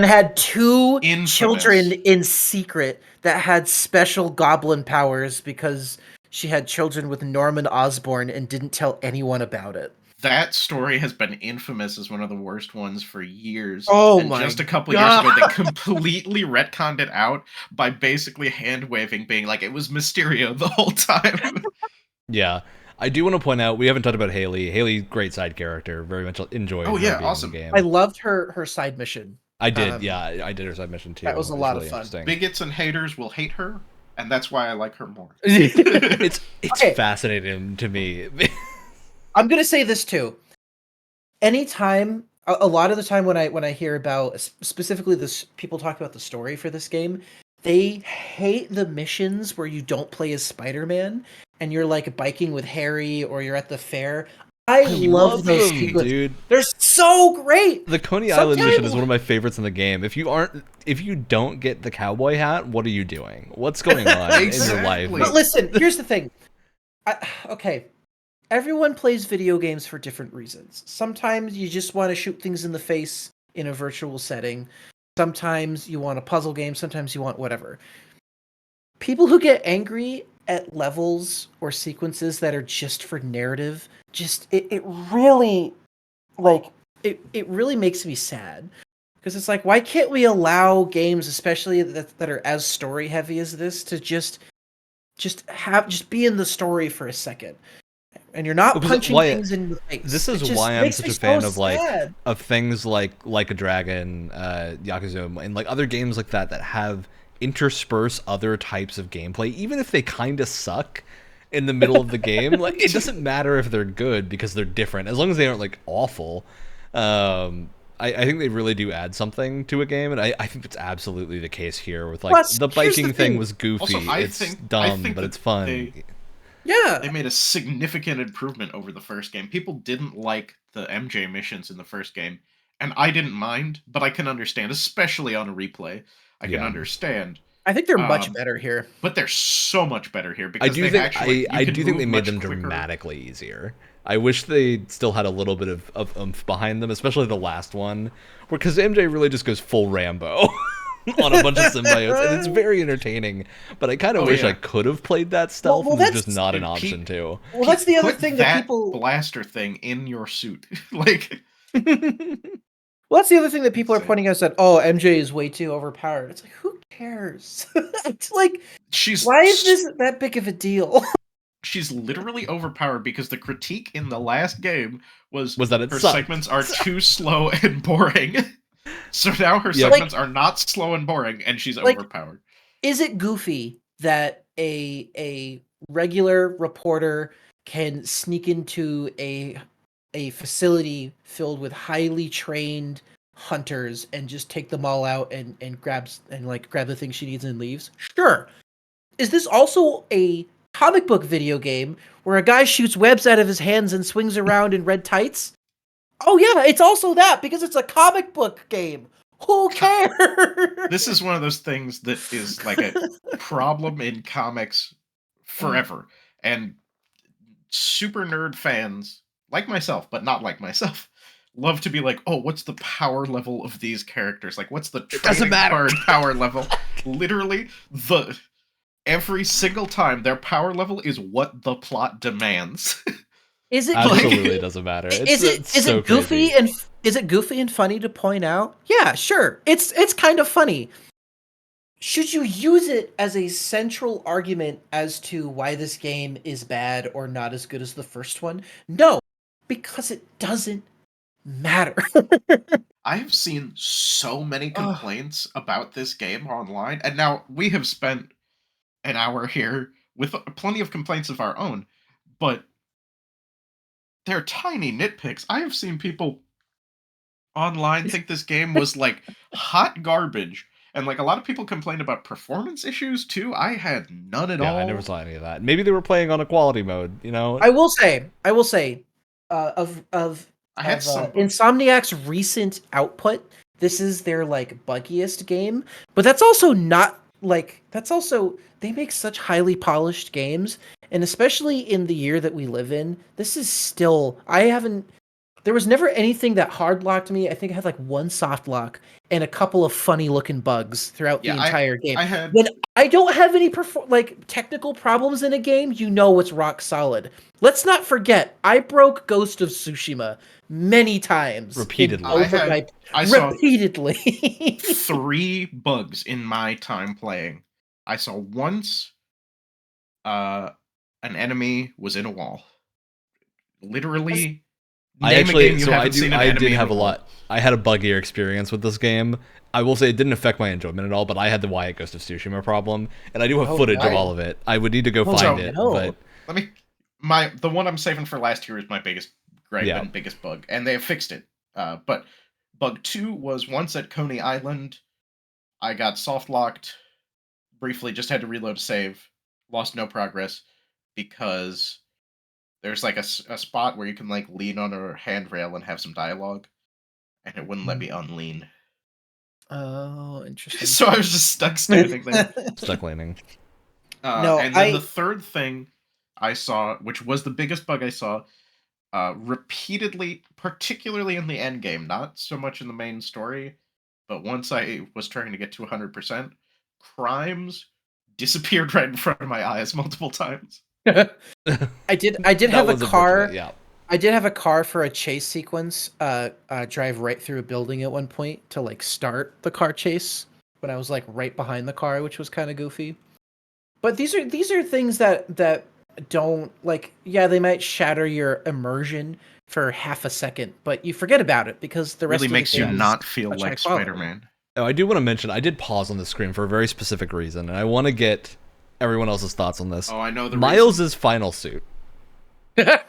had two children in secret that had special goblin powers because she had children with Norman Osborn and didn't tell anyone about it. That story has been infamous as one of the worst ones for years. Oh my! Just a couple years ago, they completely retconned it out by basically hand waving, being like it was Mysterio the whole time. Yeah. I do want to point out, we haven't talked about Haley. Haley, great side character. Very much enjoyed her being awesome. in the game. I loved her side mission. I did, I did her side mission too. That was a lot of fun. Bigots and haters will hate her, and that's why I like her more. It's fascinating to me. I'm gonna say this too. Anytime, a lot of the time when I hear about specifically this, people talk about the story for this game, they hate the missions where you don't play as Spider-Man and you're like biking with Harry or you're at the fair. I love those sequences, dude. They're so great. The Coney Island mission is one of my favorites in the game. If you don't get the cowboy hat, what are you doing? What's going on in your life? But listen, here's the thing. Okay, everyone plays video games for different reasons. Sometimes you just want to shoot things in the face in a virtual setting. Sometimes you want a puzzle game. Sometimes you want whatever. People who get angry at levels or sequences that are just for narrative, it really makes me sad. Because it's like, why can't we allow games, especially that are as story heavy as this, to just Just be in the story for a second. And you're not punching things in the face. This is why I'm such a fan of of things like a Dragon, Yakuza, and like other games like that have intersperse other types of gameplay, even if they kind of suck in the middle of the game. Like, it doesn't matter if they're good because they're different, as long as they aren't like awful. I think they really do add something to a game, and I think that's absolutely the case here with like the biking thing was goofy. Also, it's dumb, but it's fun. They made a significant improvement over the first game. People didn't like the MJ missions in the first game, and I didn't mind, but I can understand, especially on a replay. I can understand. I think they're much better here. But they're so much better here because I do think they made them dramatically easier. I wish they still had a little bit of oomph behind them, especially the last one, because MJ really just goes full Rambo on a bunch of symbiotes, and it's very entertaining. But I kind of wish I could have played that stealth, and there's just not an option to. Well, that's the other thing that people blaster thing in your suit, like. Well, that's the other thing that people are pointing out, is that, oh, MJ is way too overpowered. It's like, who cares? It's like, why is this that big of a deal? She's literally overpowered because the critique in the last game was that her segments are too slow and boring. So now her segments are not slow and boring, and she's overpowered. Is it goofy that a regular reporter can sneak into a facility filled with highly trained hunters and just take them all out and grab the things she needs and leaves? Sure. Is this also a comic book video game where a guy shoots webs out of his hands and swings around in red tights? Oh yeah, it's also that, because it's a comic book game. Who cares? This is one of those things that is like a problem in comics forever. And super nerd fans, like myself, but not like myself, love to be like, oh, what's the power level of these characters? Like, what's the trading card power level? Literally, every single time their power level is what the plot demands. Is it absolutely doesn't matter? Is it goofy and is it goofy and funny to point out? Yeah, sure. It's kind of funny. Should you use it as a central argument as to why this game is bad or not as good as the first one? No, because it doesn't matter. I have seen so many complaints about this game online, and now we have spent an hour here with plenty of complaints of our own, but they're tiny nitpicks. I have seen people online think this game was like hot garbage. And like a lot of people complained about performance issues too. I had none at all. I never saw any of that. Maybe they were playing on a quality mode, you know. I will say, Insomniac's recent output, this is their like buggiest game, but that's also not like they make such highly polished games, and especially in the year that we live in, this is still there was never anything that hard locked me. I think I had like one soft lock and a couple of funny looking bugs throughout the entire game. When I don't have any technical problems in a game, you know it's rock solid. Let's not forget, I broke Ghost of Tsushima many times. Repeatedly. I saw repeatedly 3 bugs in my time playing. I saw once an enemy was in a wall. Literally. I did have a lot. I had a buggier experience with this game. I will say it didn't affect my enjoyment at all, but I had the Wyatt Ghost of Tsushima problem, and I do have footage of all of it. I would need to go find it. But the one I'm saving for last year is my biggest gripe and biggest bug, and they have fixed it. But bug 2 was once at Coney Island. I got soft locked briefly, just had to reload save, lost no progress because there's like a spot where you can like lean on a handrail and have some dialogue, and it wouldn't let me unlean. Oh, interesting. So I was just stuck standing there. Stuck leaning. And then the third thing I saw, which was the biggest bug I saw, repeatedly, particularly in the end game, not so much in the main story, but once I was trying to get to 100%, crimes disappeared right in front of my eyes multiple times. I did have a car. Yeah. I did have a car for a chase sequence drive right through a building at one point to like start the car chase when I was like right behind the car, which was kind of goofy. But these are things that don't like. Yeah, they might shatter your immersion for half a second, but you forget about it because the rest really of makes the you game not feel such high like quality. Spider-Man. Oh, I do want to mention, I did pause on the screen for a very specific reason, and I want to get everyone else's thoughts on this. Oh, I know the Miles' final suit. I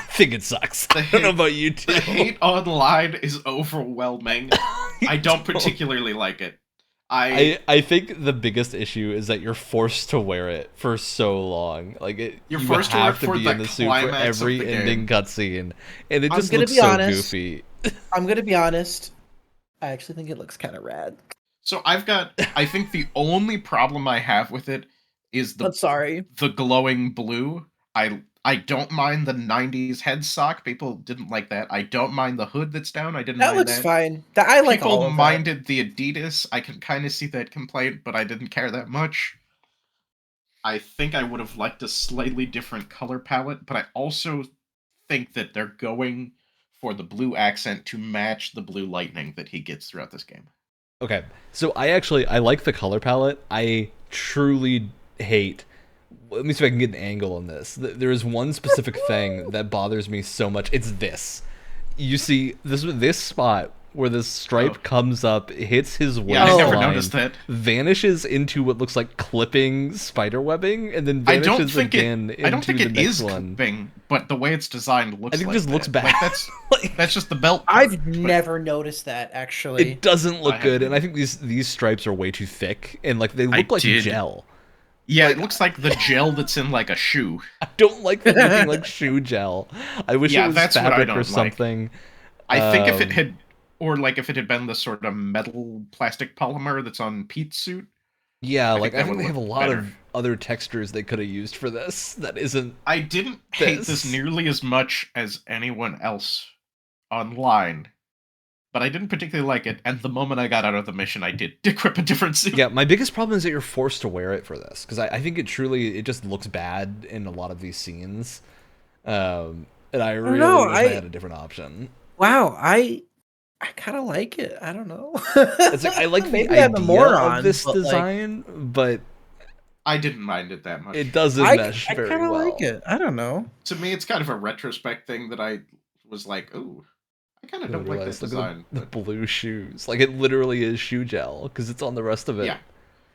think it sucks. I don't know about you two. The hate online is overwhelming. I don't particularly like it. I think the biggest issue is that you're forced to wear it for so long. Like you forced to have wear it to for be the in the suit for climax of every the ending game. cutscene, and it I'm just gonna looks be so honest. goofy. I'm gonna be honest. I actually think it looks kind of rad. So I think the only problem I have with it is I'm sorry. the glowing blue. I don't mind the 90s head sock. People didn't like that. I don't mind the hood that's down. I didn't That mind looks that. fine. I like People all of minded the Adidas. I can kind of see that complaint, but I didn't care that much. I think I would have liked a slightly different color palette, but I also think that they're going for the blue accent to match the blue lightning that he gets throughout this game. Okay, so I like the color palette. I truly hate. Let me see if I can get an angle on this. There is one specific thing that bothers me so much. It's this. You see this spot where this stripe comes up, hits his waistline, I never noticed that. vanishes into what looks like clipping spider webbing, and then vanishes again into I don't think the it next is one. clipping, but the way it's designed looks. I think like it just looks bad. Like, that's just the belt part, I've never noticed that actually. It doesn't look good, and I think these stripes are way too thick, and like they look like gel. Yeah, it looks like the gel that's in like a shoe. I don't like it looking like shoe gel. I wish it was fabric or something. I think if it had, or like if it had been the sort of metal plastic polymer that's on Pete's suit. Yeah, I think they have a lot of other textures they could have used for this that isn't. I didn't hate this nearly as much as anyone else online, but I didn't particularly like it, and the moment I got out of the mission, I did equip a different suit. Yeah, my biggest problem is that you're forced to wear it for this, because I think it just looks bad in a lot of these scenes, and I really wish I had a different option. Wow, I kind of like it. I don't know. It's like I like the idea of this design, but I didn't mind it that much. It doesn't mesh very well. I kind of like it. I don't know. To me, it's kind of a retrospect thing that I was like, ooh, I kind of don't like this design. The blue shoes. Like, it literally is shoe gel, because it's on the rest of it. Yeah.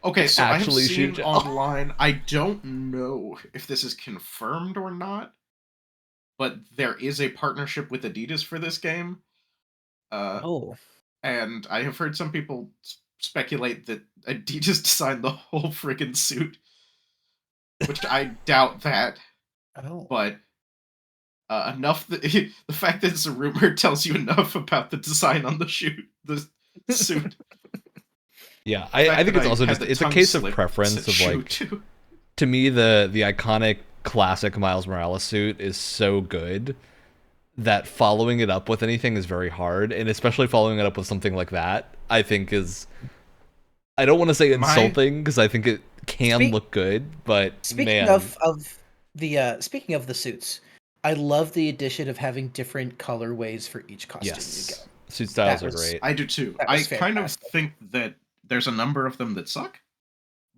Okay, so actually, I have seen online, I don't know if this is confirmed or not, but there is a partnership with Adidas for this game. And I have heard some people speculate that Adidas designed the whole friggin' suit, which I doubt that. But enough that the fact that it's a rumor tells you enough about the design on the suit. Yeah, I think it's also just it's a case of preference of like to me the iconic classic Miles Morales suit is so good that following it up with anything is very hard, and especially following it up with something like that, I think is, I don't want to say insulting because I think it can look good, but speaking of the suits, I love the addition of having different colorways for each costume you get. Suit styles are great. I do too. I kind of think that there's a number of them that suck,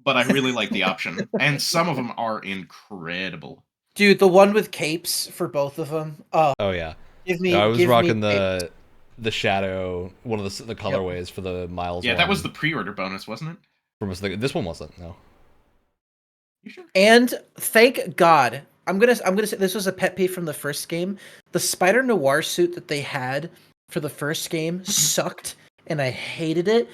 but I really like the option, and some of them are incredible. Dude, the one with capes for both of them. Oh yeah. I was rocking the shadow, one of the colorways for the Miles. Yeah, that was the pre-order bonus, wasn't it? This one wasn't. No. You sure? And thank God, I'm gonna say this was a pet peeve from the first game. The Spider Noir suit that they had for the first game sucked, and I hated it.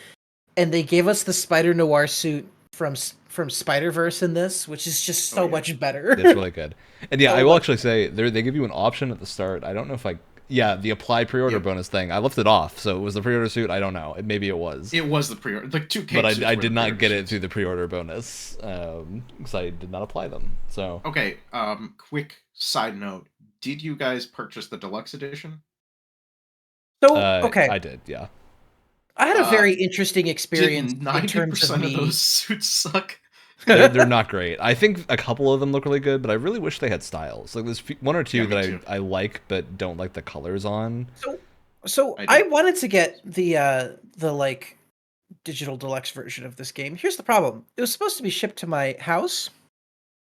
And they gave us the Spider Noir suit from Spider-Verse in this, which is just so much better. It's really good. And yeah, I will actually say they give you an option at the start. I don't know if the apply pre-order bonus thing. I left it off, so it was the pre-order suit. I don't know. Maybe it was. It was the pre-order, like 2K. But I did not get it through the pre-order bonus because I did not apply them. So okay. Quick side note: did you guys purchase the deluxe edition? So okay, I did. Yeah. I had a very interesting experience. 90% of those suits suck. They're not great. I think a couple of them look really good, but I really wish they had styles. Like there's one or two that I like, but don't like the colors on. So I wanted to get the like digital deluxe version of this game. Here's the problem: it was supposed to be shipped to my house.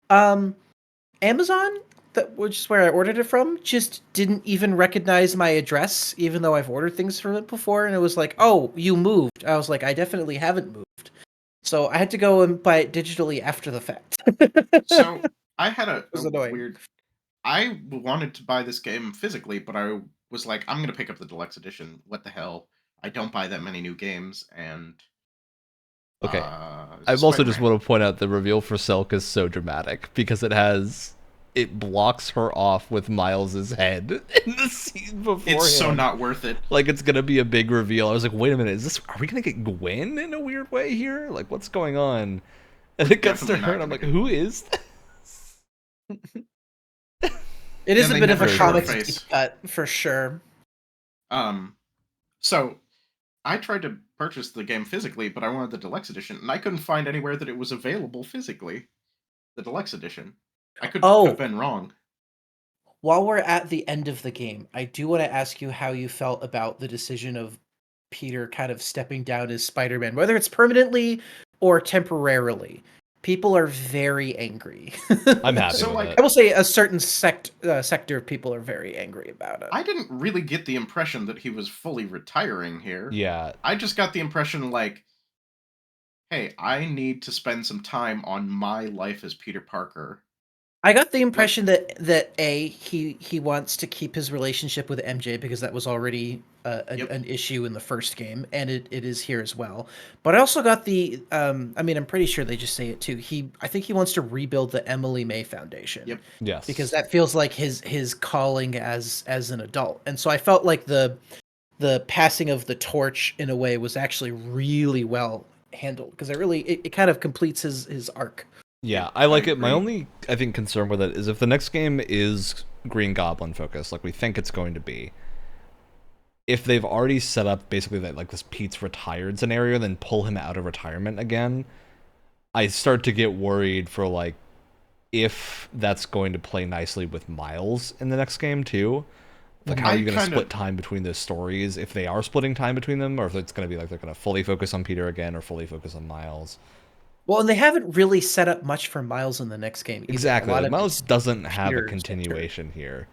Amazon, which is where I ordered it from, just didn't even recognize my address, even though I've ordered things from it before. And it was like, "Oh, you moved." I was like, "I definitely haven't moved." So I had to go and buy it digitally after the fact. So I had a annoying. weird. I wanted to buy this game physically, but I was like, I'm gonna pick up the deluxe edition. What the hell? I don't buy that many new games, and Okay. I also just Spider-Man. want to point out the reveal for Selk is so dramatic because it blocks her off with Miles's head in the scene before. It's so not worth it. Like it's gonna be a big reveal. I was like, wait a minute, are we gonna get Gwen in a weird way here? Like what's going on? And it gets to her and I'm like, who is this? It is a bit of a comic cut for sure. So I tried to purchase the game physically, but I wanted the deluxe edition, and I couldn't find anywhere that it was available physically. The deluxe edition. I could have been wrong. While we're at the end of the game, I do want to ask you how you felt about the decision of Peter kind of stepping down as Spider-Man, whether it's permanently or temporarily. People are very angry. I'm happy with it. I will say a certain sector of people are very angry about it. I didn't really get the impression that he was fully retiring here. Yeah. I just got the impression like, hey, I need to spend some time on my life as Peter Parker. I got the impression that he wants to keep his relationship with MJ because that was already an issue in the first game, and it is here as well. But I also got the I mean, I'm pretty sure they just say it too. I think he wants to rebuild the Emily May Foundation. Yep. Yes. Because that feels like his calling as an adult. And so I felt like the passing of the torch in a way was actually really well handled because it kind of completes his arc. Yeah, I like it. My only, I think, concern with it is if the next game is Green Goblin focused, like we think it's going to be, if they've already set up basically that like this Pete's retired scenario, then pull him out of retirement again, I start to get worried for like if that's going to play nicely with Miles in the next game too. Like how are you going to split time between those stories if they are splitting time between them, or if it's going to be like they're going to fully focus on Peter again or fully focus on Miles. Well, and they haven't really set up much for Miles in the next game. Either. Exactly. Miles doesn't have a continuation here.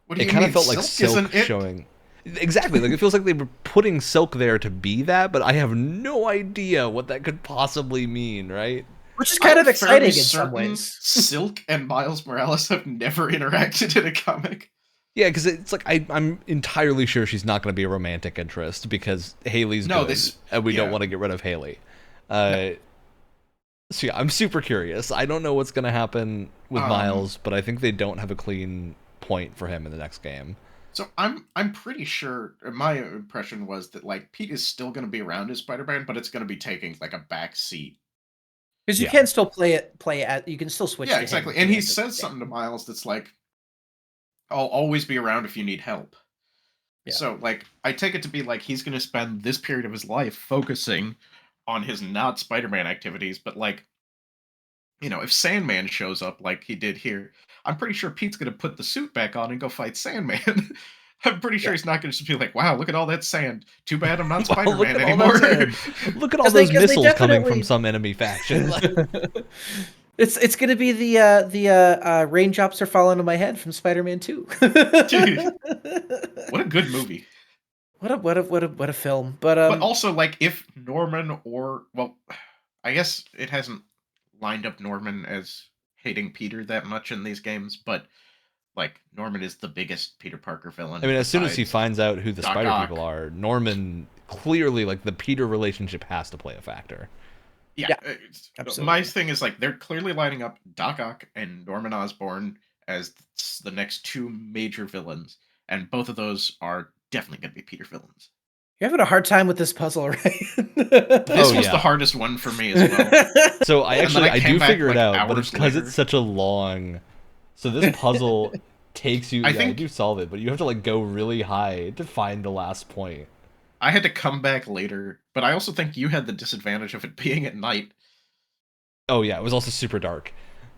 What do you kind mean? of felt like Silk showing. Exactly. Like it feels like they were putting Silk there to be that, but I have no idea what that could possibly mean, right? Which is kind of exciting in some ways. Silk and Miles Morales have never interacted in a comic. Yeah, because it's like I'm entirely sure she's not going to be a romantic interest because Haley's good, and we don't want to get rid of Haley. So yeah, I'm super curious. I don't know what's going to happen with Miles, but I think they don't have a clean point for him in the next game. So I'm pretty sure, my impression was that like Pete is still going to be around as Spider-Man, but it's going to be taking like a back seat. Because you can still play at you can still switch. Yeah, exactly. And he says something to Miles that's like, I'll always be around if you need help. Yeah. So like I take it to be like he's going to spend this period of his life focusing on his not Spider-Man activities, but like, you know, if Sandman shows up like he did here, I'm pretty sure Pete's going to put the suit back on and go fight Sandman. I'm pretty sure he's not going to just be like, wow, look at all that sand. Too bad I'm not Spider-Man anymore. Look at all those missiles coming from some enemy faction. It's going to be the raindrops are falling on my head from Spider-Man 2. Dude, what a good movie. What a film. But also like if Norman I guess it hasn't lined up Norman as hating Peter that much in these games, but like Norman is the biggest Peter Parker villain. I mean, as soon as he finds out who the Spider people are, Norman clearly like the Peter relationship has to play a factor. Yeah, absolutely. My thing is like they're clearly lining up Doc Ock and Norman Osborn as the next two major villains, and both of those are definitely going to be Peter villains. You're having a hard time with this puzzle, right? This was the hardest one for me as well. So I do figure it out, but it's because it's such a long. So this puzzle takes you. I do solve it, but you have to like go really high to find the last point. I had to come back later, but I also think you had the disadvantage of it being at night. Oh yeah, it was also super dark.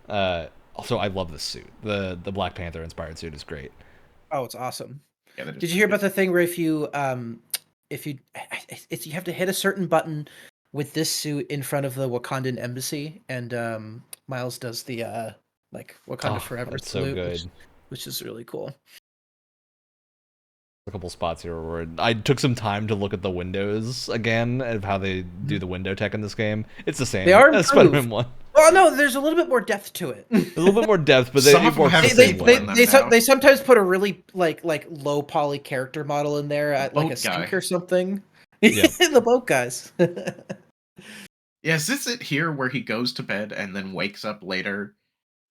Also, I love this suit. The Black Panther inspired suit is great. Oh, it's awesome. Yeah, did you hear about the thing where if you if you you have to hit a certain button with this suit in front of the Wakandan embassy, and Miles does the like Wakanda Forever salute, so good. which is really cool. A couple spots here where I took some time to look at the windows again of how they do the window tech in this game. It's the same. They are as Spider-Man 1. Well, no, there's a little bit more depth to it. A little bit more depth, but they sometimes put a really like low poly character model in there at like a stink or something. Yeah. The boat guys. Yes, is it here where he goes to bed and then wakes up later?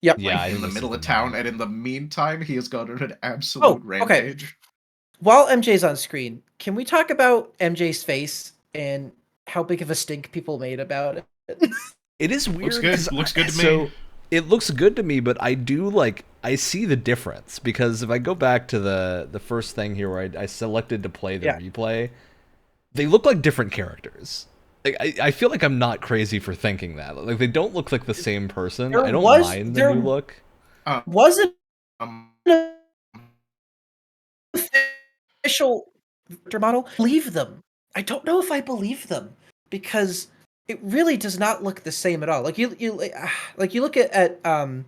Yep. Yeah, in the middle of town, and in the meantime, he has gone on an absolute rampage. Okay. While MJ's on screen, can we talk about MJ's face and how big of a stink people made about it? It is weird. Looks good to me. So it looks good to me, but I see the difference, because if I go back to the first thing here where I selected to play the replay, they look like different characters. Like, I feel like I'm not crazy for thinking that. Like, they don't look like the same person. I don't mind the new look. Was it official model? Believe them. I don't know if I believe them, because it really does not look the same at all. Like you look at Aunt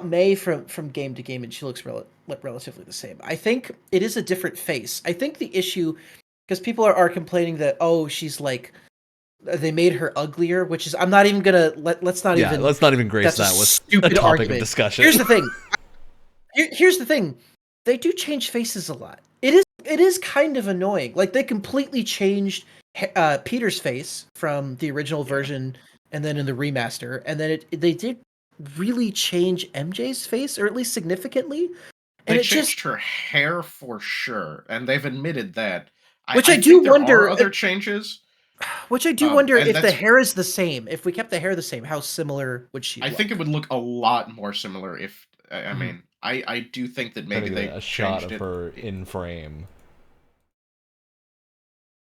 May from game to game, and she looks relatively the same. I think it is a different face. I think the issue, because people are complaining that she's like, they made her uglier, which is, I'm not even gonna let's not even grace that with a topic argument. of discussion. Here's the thing. Here's the thing. They do change faces a lot. It is kind of annoying. Like, they completely changed Peter's face from the original version, and then in the remaster, and then they did really change MJ's face, or at least significantly. And they changed her hair for sure, and they've admitted that. Which I do wonder. There are other changes. Which I do wonder if the hair is the same. If we kept the hair the same, how similar would she look? I think it would look a lot more similar if. I mean, I do think that maybe they a shot of her in frame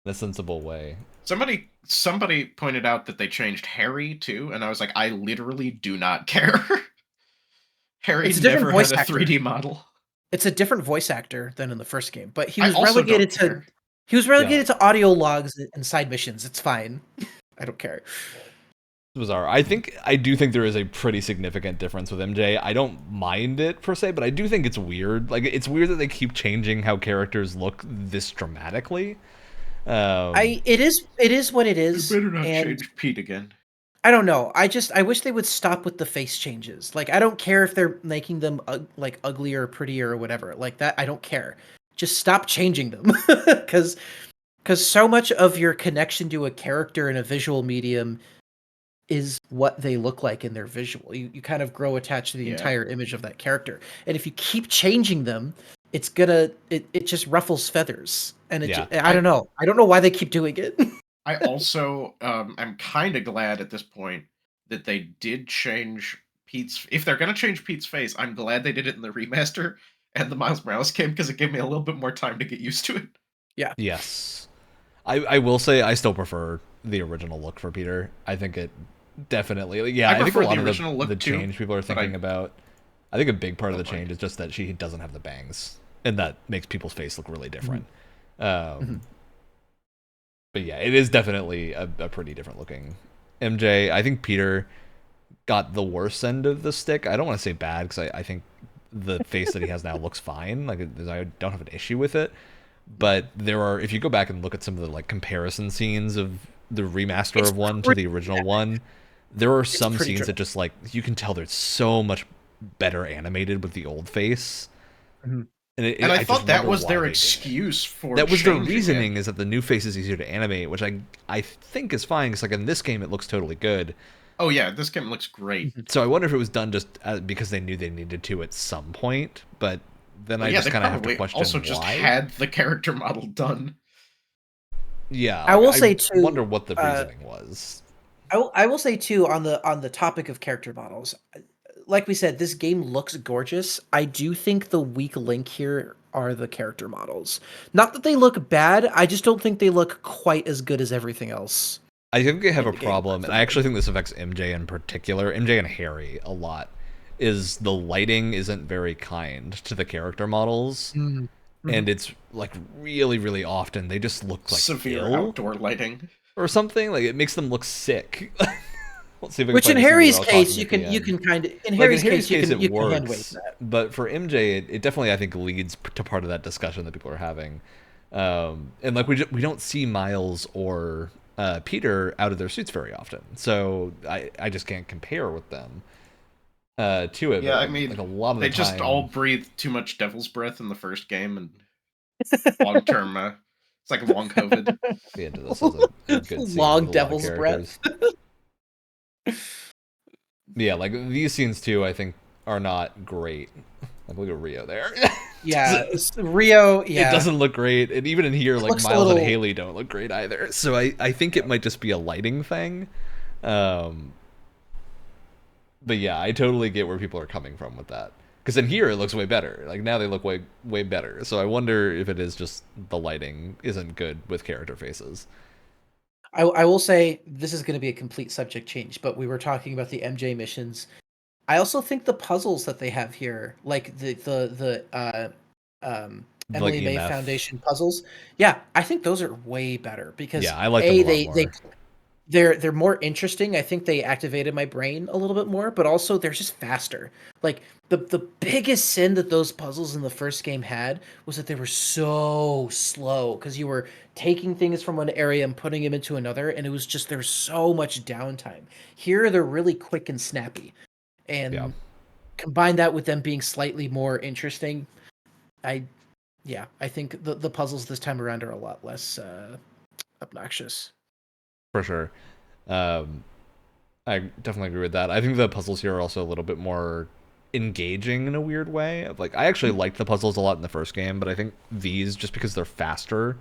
in a sensible way. Somebody pointed out that they changed Harry too, and I was like, I literally do not care. Harry never had a 3D model. It's a different voice actor than in the first game, but he was relegated to audio logs and side missions. It's fine. I don't care. Bizarre. I do think there is a pretty significant difference with MJ. I don't mind it per se, but I do think it's weird. Like, it's weird that they keep changing how characters look this dramatically. It is what it is. You better not change Pete again. I don't know. I wish they would stop with the face changes. Like, I don't care if they're making them like uglier or prettier or whatever. Like that, I don't care. Just stop changing them, because so much of your connection to a character in a visual medium is what they look like in their visual. You kind of grow attached to the entire image of that character. And if you keep changing them, it just ruffles feathers. And I don't know. I don't know why they keep doing it. I also am kind of glad at this point that they did change Pete's. If they're going to change Pete's face, I'm glad they did it in the remaster and the Miles Morales game, because it gave me a little bit more time to get used to it. Yeah. Yes. I will say I still prefer the original look for Peter. I think it definitely, I think a lot of the change people are thinking about, I think a big part of the change is just that she doesn't have the bangs, and that makes people's face look really different. But yeah, it is definitely a pretty different looking MJ. I think Peter got the worst end of the stick. I don't want to say bad, because I think the face that he has now looks fine. Like, I don't have an issue with it. But there are, if you go back and look at some of the like comparison scenes of the remaster of one to the original one, there are some scenes that just, like, you can tell they're so much better animated with the old face. And I thought that was their excuse for that was their reasoning, is that the new face is easier to animate, which I think is fine, because like in this game it looks totally good. Oh yeah, this game looks great. So I wonder if it was done just because they knew they needed to at some point, but then I just kind of have to question why. Also just had the character model done. Yeah, I will say too. I wonder what the reasoning was. I will say too, on the topic of character models, like we said, this game looks gorgeous. I do think the weak link here are the character models. Not that they look bad, I just don't think they look quite as good as everything else. I think they have a problem, and I actually think this affects MJ in particular, MJ and Harry a lot, is the lighting isn't very kind to the character models. and it's like really, really often they just look like severe ill outdoor lighting or something. Like it makes them look sick. Let's see if I can Which in find the scene we were Harry's all case, talking you at the can end. kind of in Like, Harry's case you it can hand wave works, that. but for MJ, it definitely I think leads to part of that discussion that people are having. And like we don't see Miles or Peter out of their suits very often, so I just can't compare with them to it. Yeah, but, I mean, like a lot of they the just time, all breathed too much devil's breath in the first game, and long term, it's like long COVID. be into this as a good scene Long with a lot of devil's characters. Yeah, like these scenes too, I think are not great. Like look at Rio there. Yeah, Rio. Yeah, It doesn't look great, and even in here, It like looks a Miles and little- Haley don't look great either. So I think it might just be a lighting thing. But yeah, I totally get where people are coming from with that. Because in here it looks way better. Like now they look way better. So I wonder if it is just the lighting isn't good with character faces. I will say this is going to be a complete subject change, but we were talking about the MJ missions. I also think the puzzles that they have here, like the Emily May EMF. Foundation puzzles, yeah, I think those are way better because Yeah, I like them a lot more. they're more interesting. I think they activated my brain a little bit more, but also they're just faster. Like the biggest sin that those puzzles in the first game had was that they were so slow because you were taking things from one area and putting them into another, and it was just there's so much downtime. Here they're really quick and snappy, and combine that with them being slightly more interesting. I think the puzzles this time around are a lot less obnoxious. For sure. I definitely agree with that. I think the puzzles here are also a little bit more engaging in a weird way. Like I actually liked the puzzles a lot in the first game, but I think these, just because they're faster,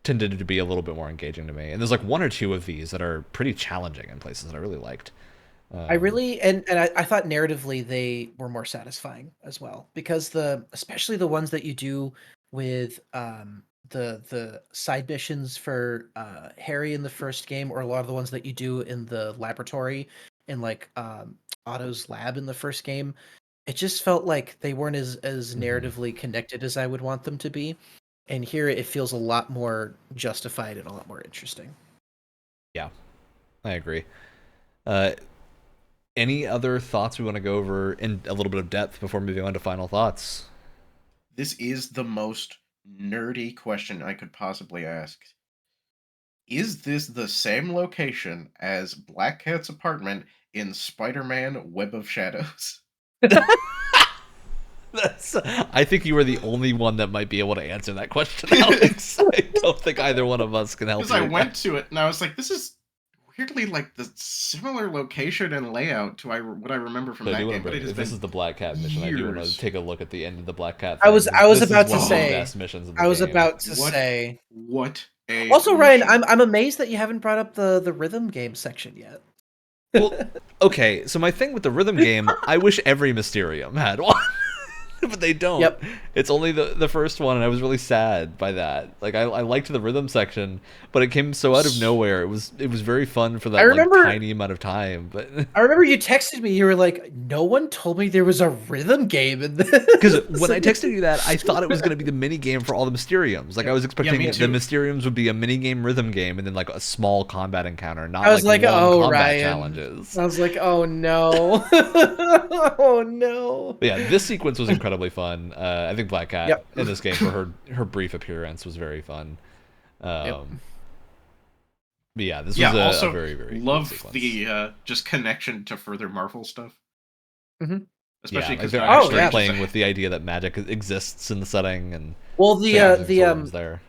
tended to be a little bit more engaging to me. And there's like one or two of these that are pretty challenging in places that I really liked. I really and I thought narratively they were more satisfying as well because especially the ones that you do with the side missions for Harry in the first game, or a lot of the ones that you do in the laboratory in like Otto's lab in the first game, it just felt like they weren't as narratively connected as I would want them to be. And here it feels a lot more justified and a lot more interesting. Yeah, I agree. Any other thoughts we want to go over in a little bit of depth before moving on to final thoughts? This is the most nerdy question I could possibly ask. Is this the same location as Black Cat's apartment in Spider-Man Web of Shadows? I think you are the only one that might be able to answer that question, Alex. I don't think either one of us can help you. Because I went to it and I was like, this is weirdly like the similar location and layout to what I remember from that game. But if this is the Black Cat mission, I do want to take a look at the end of the Black Cat. I was about to say. Best missions in the I was game. about to say. What a also, Ryan, mission. I'm amazed that you haven't brought up the rhythm game section yet. Well, okay, so my thing with the rhythm game, I wish every Mysterium had one. But they don't. Yep. It's only the first one, and I was really sad by that. Like I liked the rhythm section, but it came so out of nowhere. It was very fun for that tiny amount of time. But I remember you texted me. You were like, "No one told me there was a rhythm game in this." Because when I texted you that, I thought it was going to be the mini game for all the Mysteriums. Like I was expecting the Mysteriums would be a mini game rhythm game, and then like a small combat encounter, not like long combat challenges. I was like, "Oh no, oh no." But yeah, this sequence was incredibly fun. I think Black Cat in this game for her brief appearance was very fun. But yeah, this was also a very, very love cool the just connection to further Marvel stuff. Mm-hmm. Especially because they're actually playing with the idea that magic exists in the setting, and whatever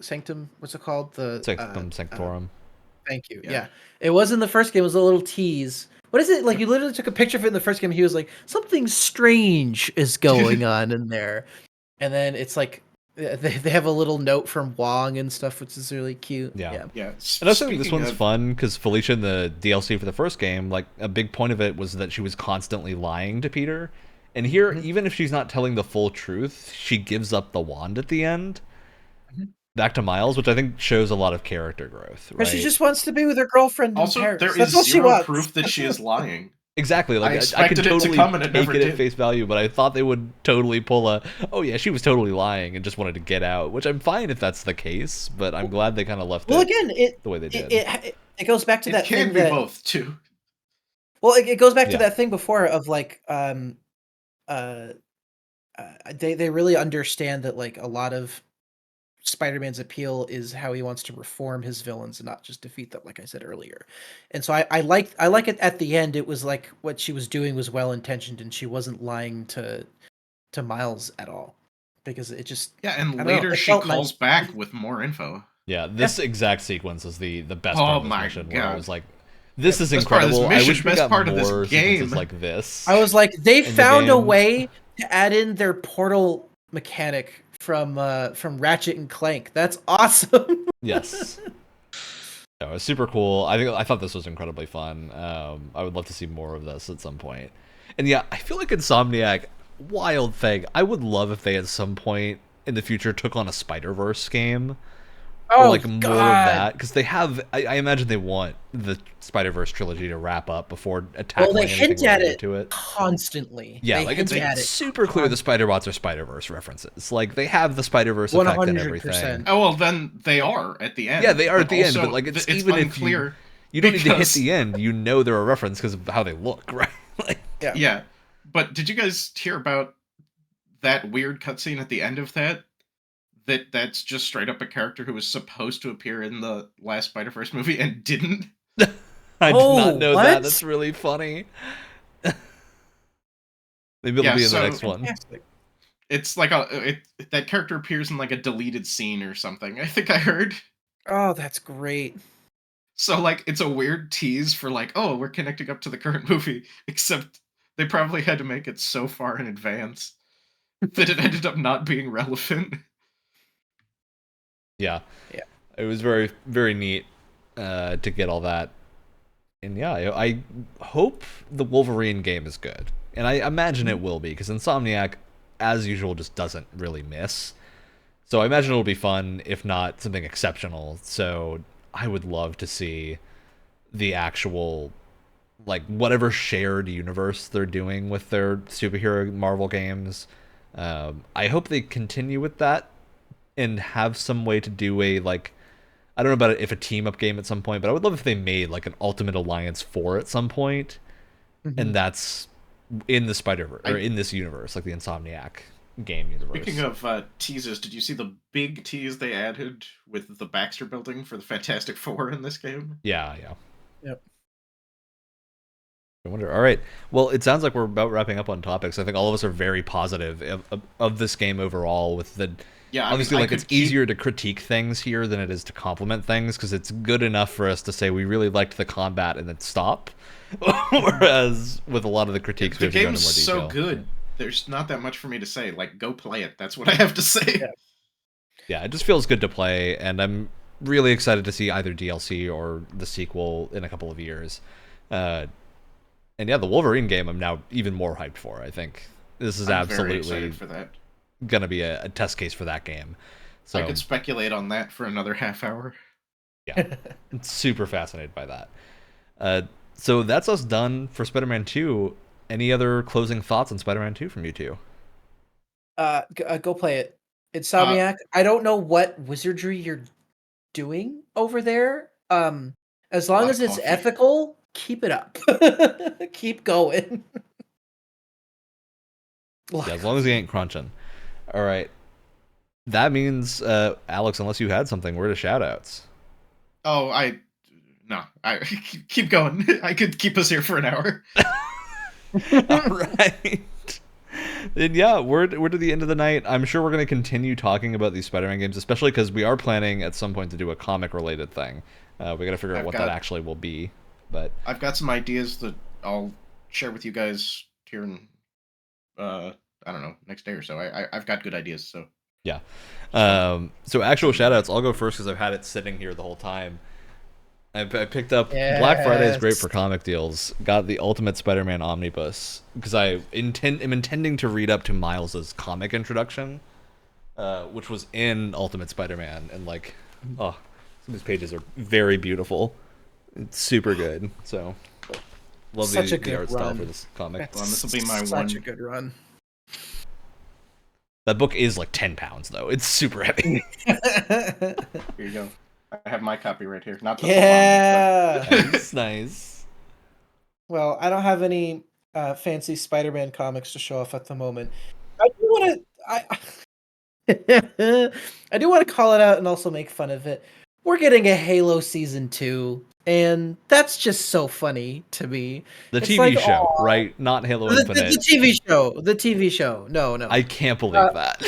Sanctum, what's it called? The Sanctum Sanctorum. Thank you. Yeah. It was in the first game. It was a little tease. What is it? Like, you literally took a picture of it in the first game. He was like, something strange is going on in there. And then it's like, they have a little note from Wong and stuff, which is really cute. Yeah. And also, this one's fun because Felicia in the DLC for the first game, like, a big point of it was that she was constantly lying to Peter. And here, even if she's not telling the full truth, she gives up the wand at the end. Back to Miles, which I think shows a lot of character growth. Right? But she just wants to be with her girlfriend. Also, in Paris. there is zero proof that she is lying. Exactly. Like I could totally take it at face value, but I thought they would totally pull a, oh yeah, she was totally lying and just wanted to get out, which I'm fine if that's the case, but I'm glad they kind of left it the way they did. It goes back to that thing that... It can be both, too. Well, it goes back to that thing before of, like, they really understand that, like, a lot of Spider-Man's appeal is how he wants to reform his villains and not just defeat them, like I said earlier. And so I like it at the end. It was like what she was doing was well intentioned, and she wasn't lying to Miles at all, because it just and later she calls back with more info. Yeah, this exact sequence is the best part of this mission. God. Where I was like, this is incredible. I wish we got part more of this game. sequences like this. I was like, they found a way to add in their portal mechanic from Ratchet and Clank. That's awesome. Yes. No, it was super cool. I thought this was incredibly fun. I would love to see more of this at some point. And yeah, I feel like Insomniac, wild thing. I would love if they at some point in the future took on a Spider-Verse game. Or like more of that, because they have. I imagine they want the Spider-Verse trilogy to wrap up before attacking. Well, they hint at it to it constantly. Yeah, like it's super clear the Spider-Bots are Spider-Verse references. Like they have the Spider-Verse effect and everything. Oh well, then they are at the end. Yeah, they are at the end, but like it's even unclear. If you don't need to hit the end, you know they're a reference because of how they look, right? Like, yeah. But did you guys hear about that weird cutscene at the end of that? That's just straight up a character who was supposed to appear in the last Spider-Verse movie and didn't. I did not know that. That's really funny. Maybe it'll be in the next one. It's like that character appears in like a deleted scene or something. I think I heard. Oh, that's great. So like it's a weird tease for like, oh, we're connecting up to the current movie, except they probably had to make it so far in advance that it ended up not being relevant. Yeah. It was very, very neat to get all that. And yeah, I hope the Wolverine game is good. And I imagine it will be, because Insomniac, as usual, just doesn't really miss. So I imagine it'll be fun, if not something exceptional. So I would love to see the actual, like, whatever shared universe they're doing with their superhero Marvel games. I hope they continue with that and have some way to do a, like, I don't know about it if a team-up game at some point, but I would love if they made, like, an Ultimate Alliance 4 at some point, and that's in the Spider-Verse, or in this universe, like the Insomniac game universe. Speaking of teases, did you see the big tease they added with the Baxter building for the Fantastic Four in this game? Yeah. Yep. I wonder. All right. Well, it sounds like we're about wrapping up on topics. I think all of us are very positive of this game overall, with the... Yeah, obviously, like, it's easier to critique things here than it is to compliment things, because it's good enough for us to say we really liked the combat and then stop. Whereas with a lot of the critiques, the game's so good. There's not that much for me to say. Like, go play it. That's what I have to say. Yeah, it just feels good to play, and I'm really excited to see either DLC or the sequel in a couple of years. And yeah, the Wolverine game I'm now even more hyped for. I think this is absolutely very excited for that. Gonna be a test case for that game. So I could speculate on that for another half hour. Yeah, I'm super fascinated by that. So that's us done for Spider-Man 2. Any other closing thoughts on Spider-Man 2 from you two? Go play it. Insomniac. I don't know what wizardry you're doing over there. As long as it's ethical, keep it up. Keep going. Yeah, as long as he ain't crunching. All right. That means, Alex, unless you had something, we're to shoutouts. Oh, I keep going. I could keep us here for an hour. All right. Then yeah, we're to the end of the night. I'm sure we're going to continue talking about these Spider-Man games, especially because we are planning at some point to do a comic-related thing. We got to figure out what that actually will be. But I've got some ideas that I'll share with you guys here in, I don't know, next day or so. I've got good ideas, so. Yeah. So actual shoutouts, I'll go first because I've had it sitting here the whole time. I picked up Black Friday is great for comic deals. Got the Ultimate Spider-Man Omnibus because I am intending to read up to Miles's comic introduction, which was in Ultimate Spider-Man, and like, some of these pages are very beautiful. It's super good. So Love Such a the good art style run. for this comic. Well, this will be my Such one. a good run. That book is like 10 pounds, though. It's super heavy. Here you go. I have my copy right here. Not the Yeah. Nice, nice. Well, I don't have any fancy Spider-Man comics to show off at the moment. I do want to. I do want to call it out and also make fun of it. We're getting a Halo season 2, and that's just so funny to me. The It's TV like, show, aw. right? Not Halo Infinite. The TV show. The TV show. No. I can't believe that.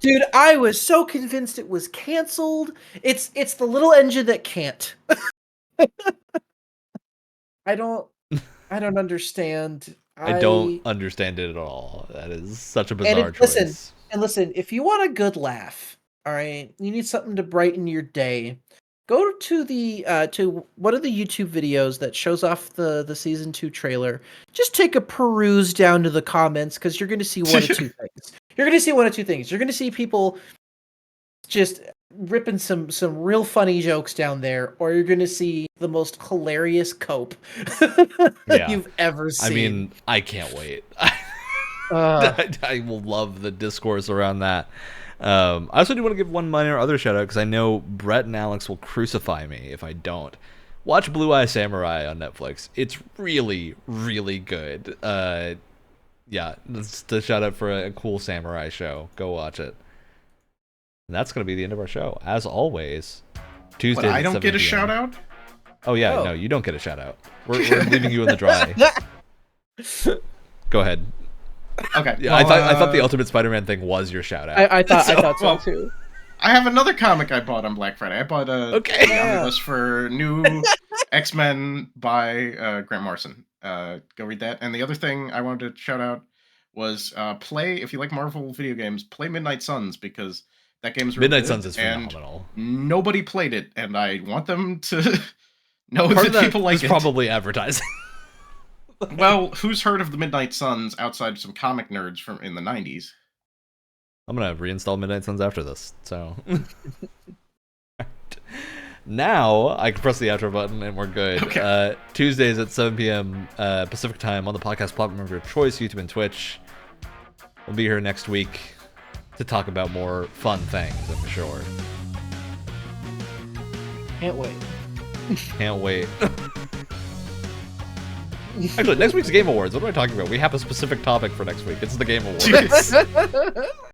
Dude, I was so convinced it was canceled. It's the little engine that can't. I don't understand. I don't understand it at all. That is such a bizarre choice. Listen, if you want a good laugh, all right, you need something to brighten your day. Go to the to one of the YouTube videos that shows off the season 2 trailer. Just take a peruse down to the comments because you're going to see one of two things. You're going to see one of two things. You're going to see people just ripping some real funny jokes down there, or you're going to see the most hilarious cope you've ever seen. I mean, I can't wait. I will love the discourse around that. I also do want to give one minor other shout out because I know Brett and Alex will crucify me if I don't. Watch Blue Eye Samurai on Netflix. It's really, really good. Yeah, that's the shout out for a cool samurai show. Go watch it. And that's going to be the end of our show. As always, Tuesday. I don't get a shout out? Oh, yeah, no, you don't get a shout out. We're leaving you in the dry. Go ahead. Okay. Yeah, well, I thought the Ultimate Spider-Man thing was your shout out. I thought so too. I have another comic I bought on Black Friday. I bought a omnibus for New X-Men by Grant Morrison. Go read that. And the other thing I wanted to shout out was if you like Marvel video games, play Midnight Suns because that game's really Midnight good, Suns is phenomenal. Nobody played it, and I want them to know Part that people like it. Probably advertising. Well, who's heard of the Midnight Suns outside of some comic nerds from in the 90s? I'm gonna reinstall Midnight Suns after this, so now I can press the outro button and we're good. Okay. Tuesdays at 7 p.m. Pacific time on the podcast platform of your choice, YouTube and Twitch. We'll be here next week to talk about more fun things, I'm sure. Can't wait. Can't wait. Actually, next week's Game Awards. What am I talking about? We have a specific topic for next week. It's the Game Awards.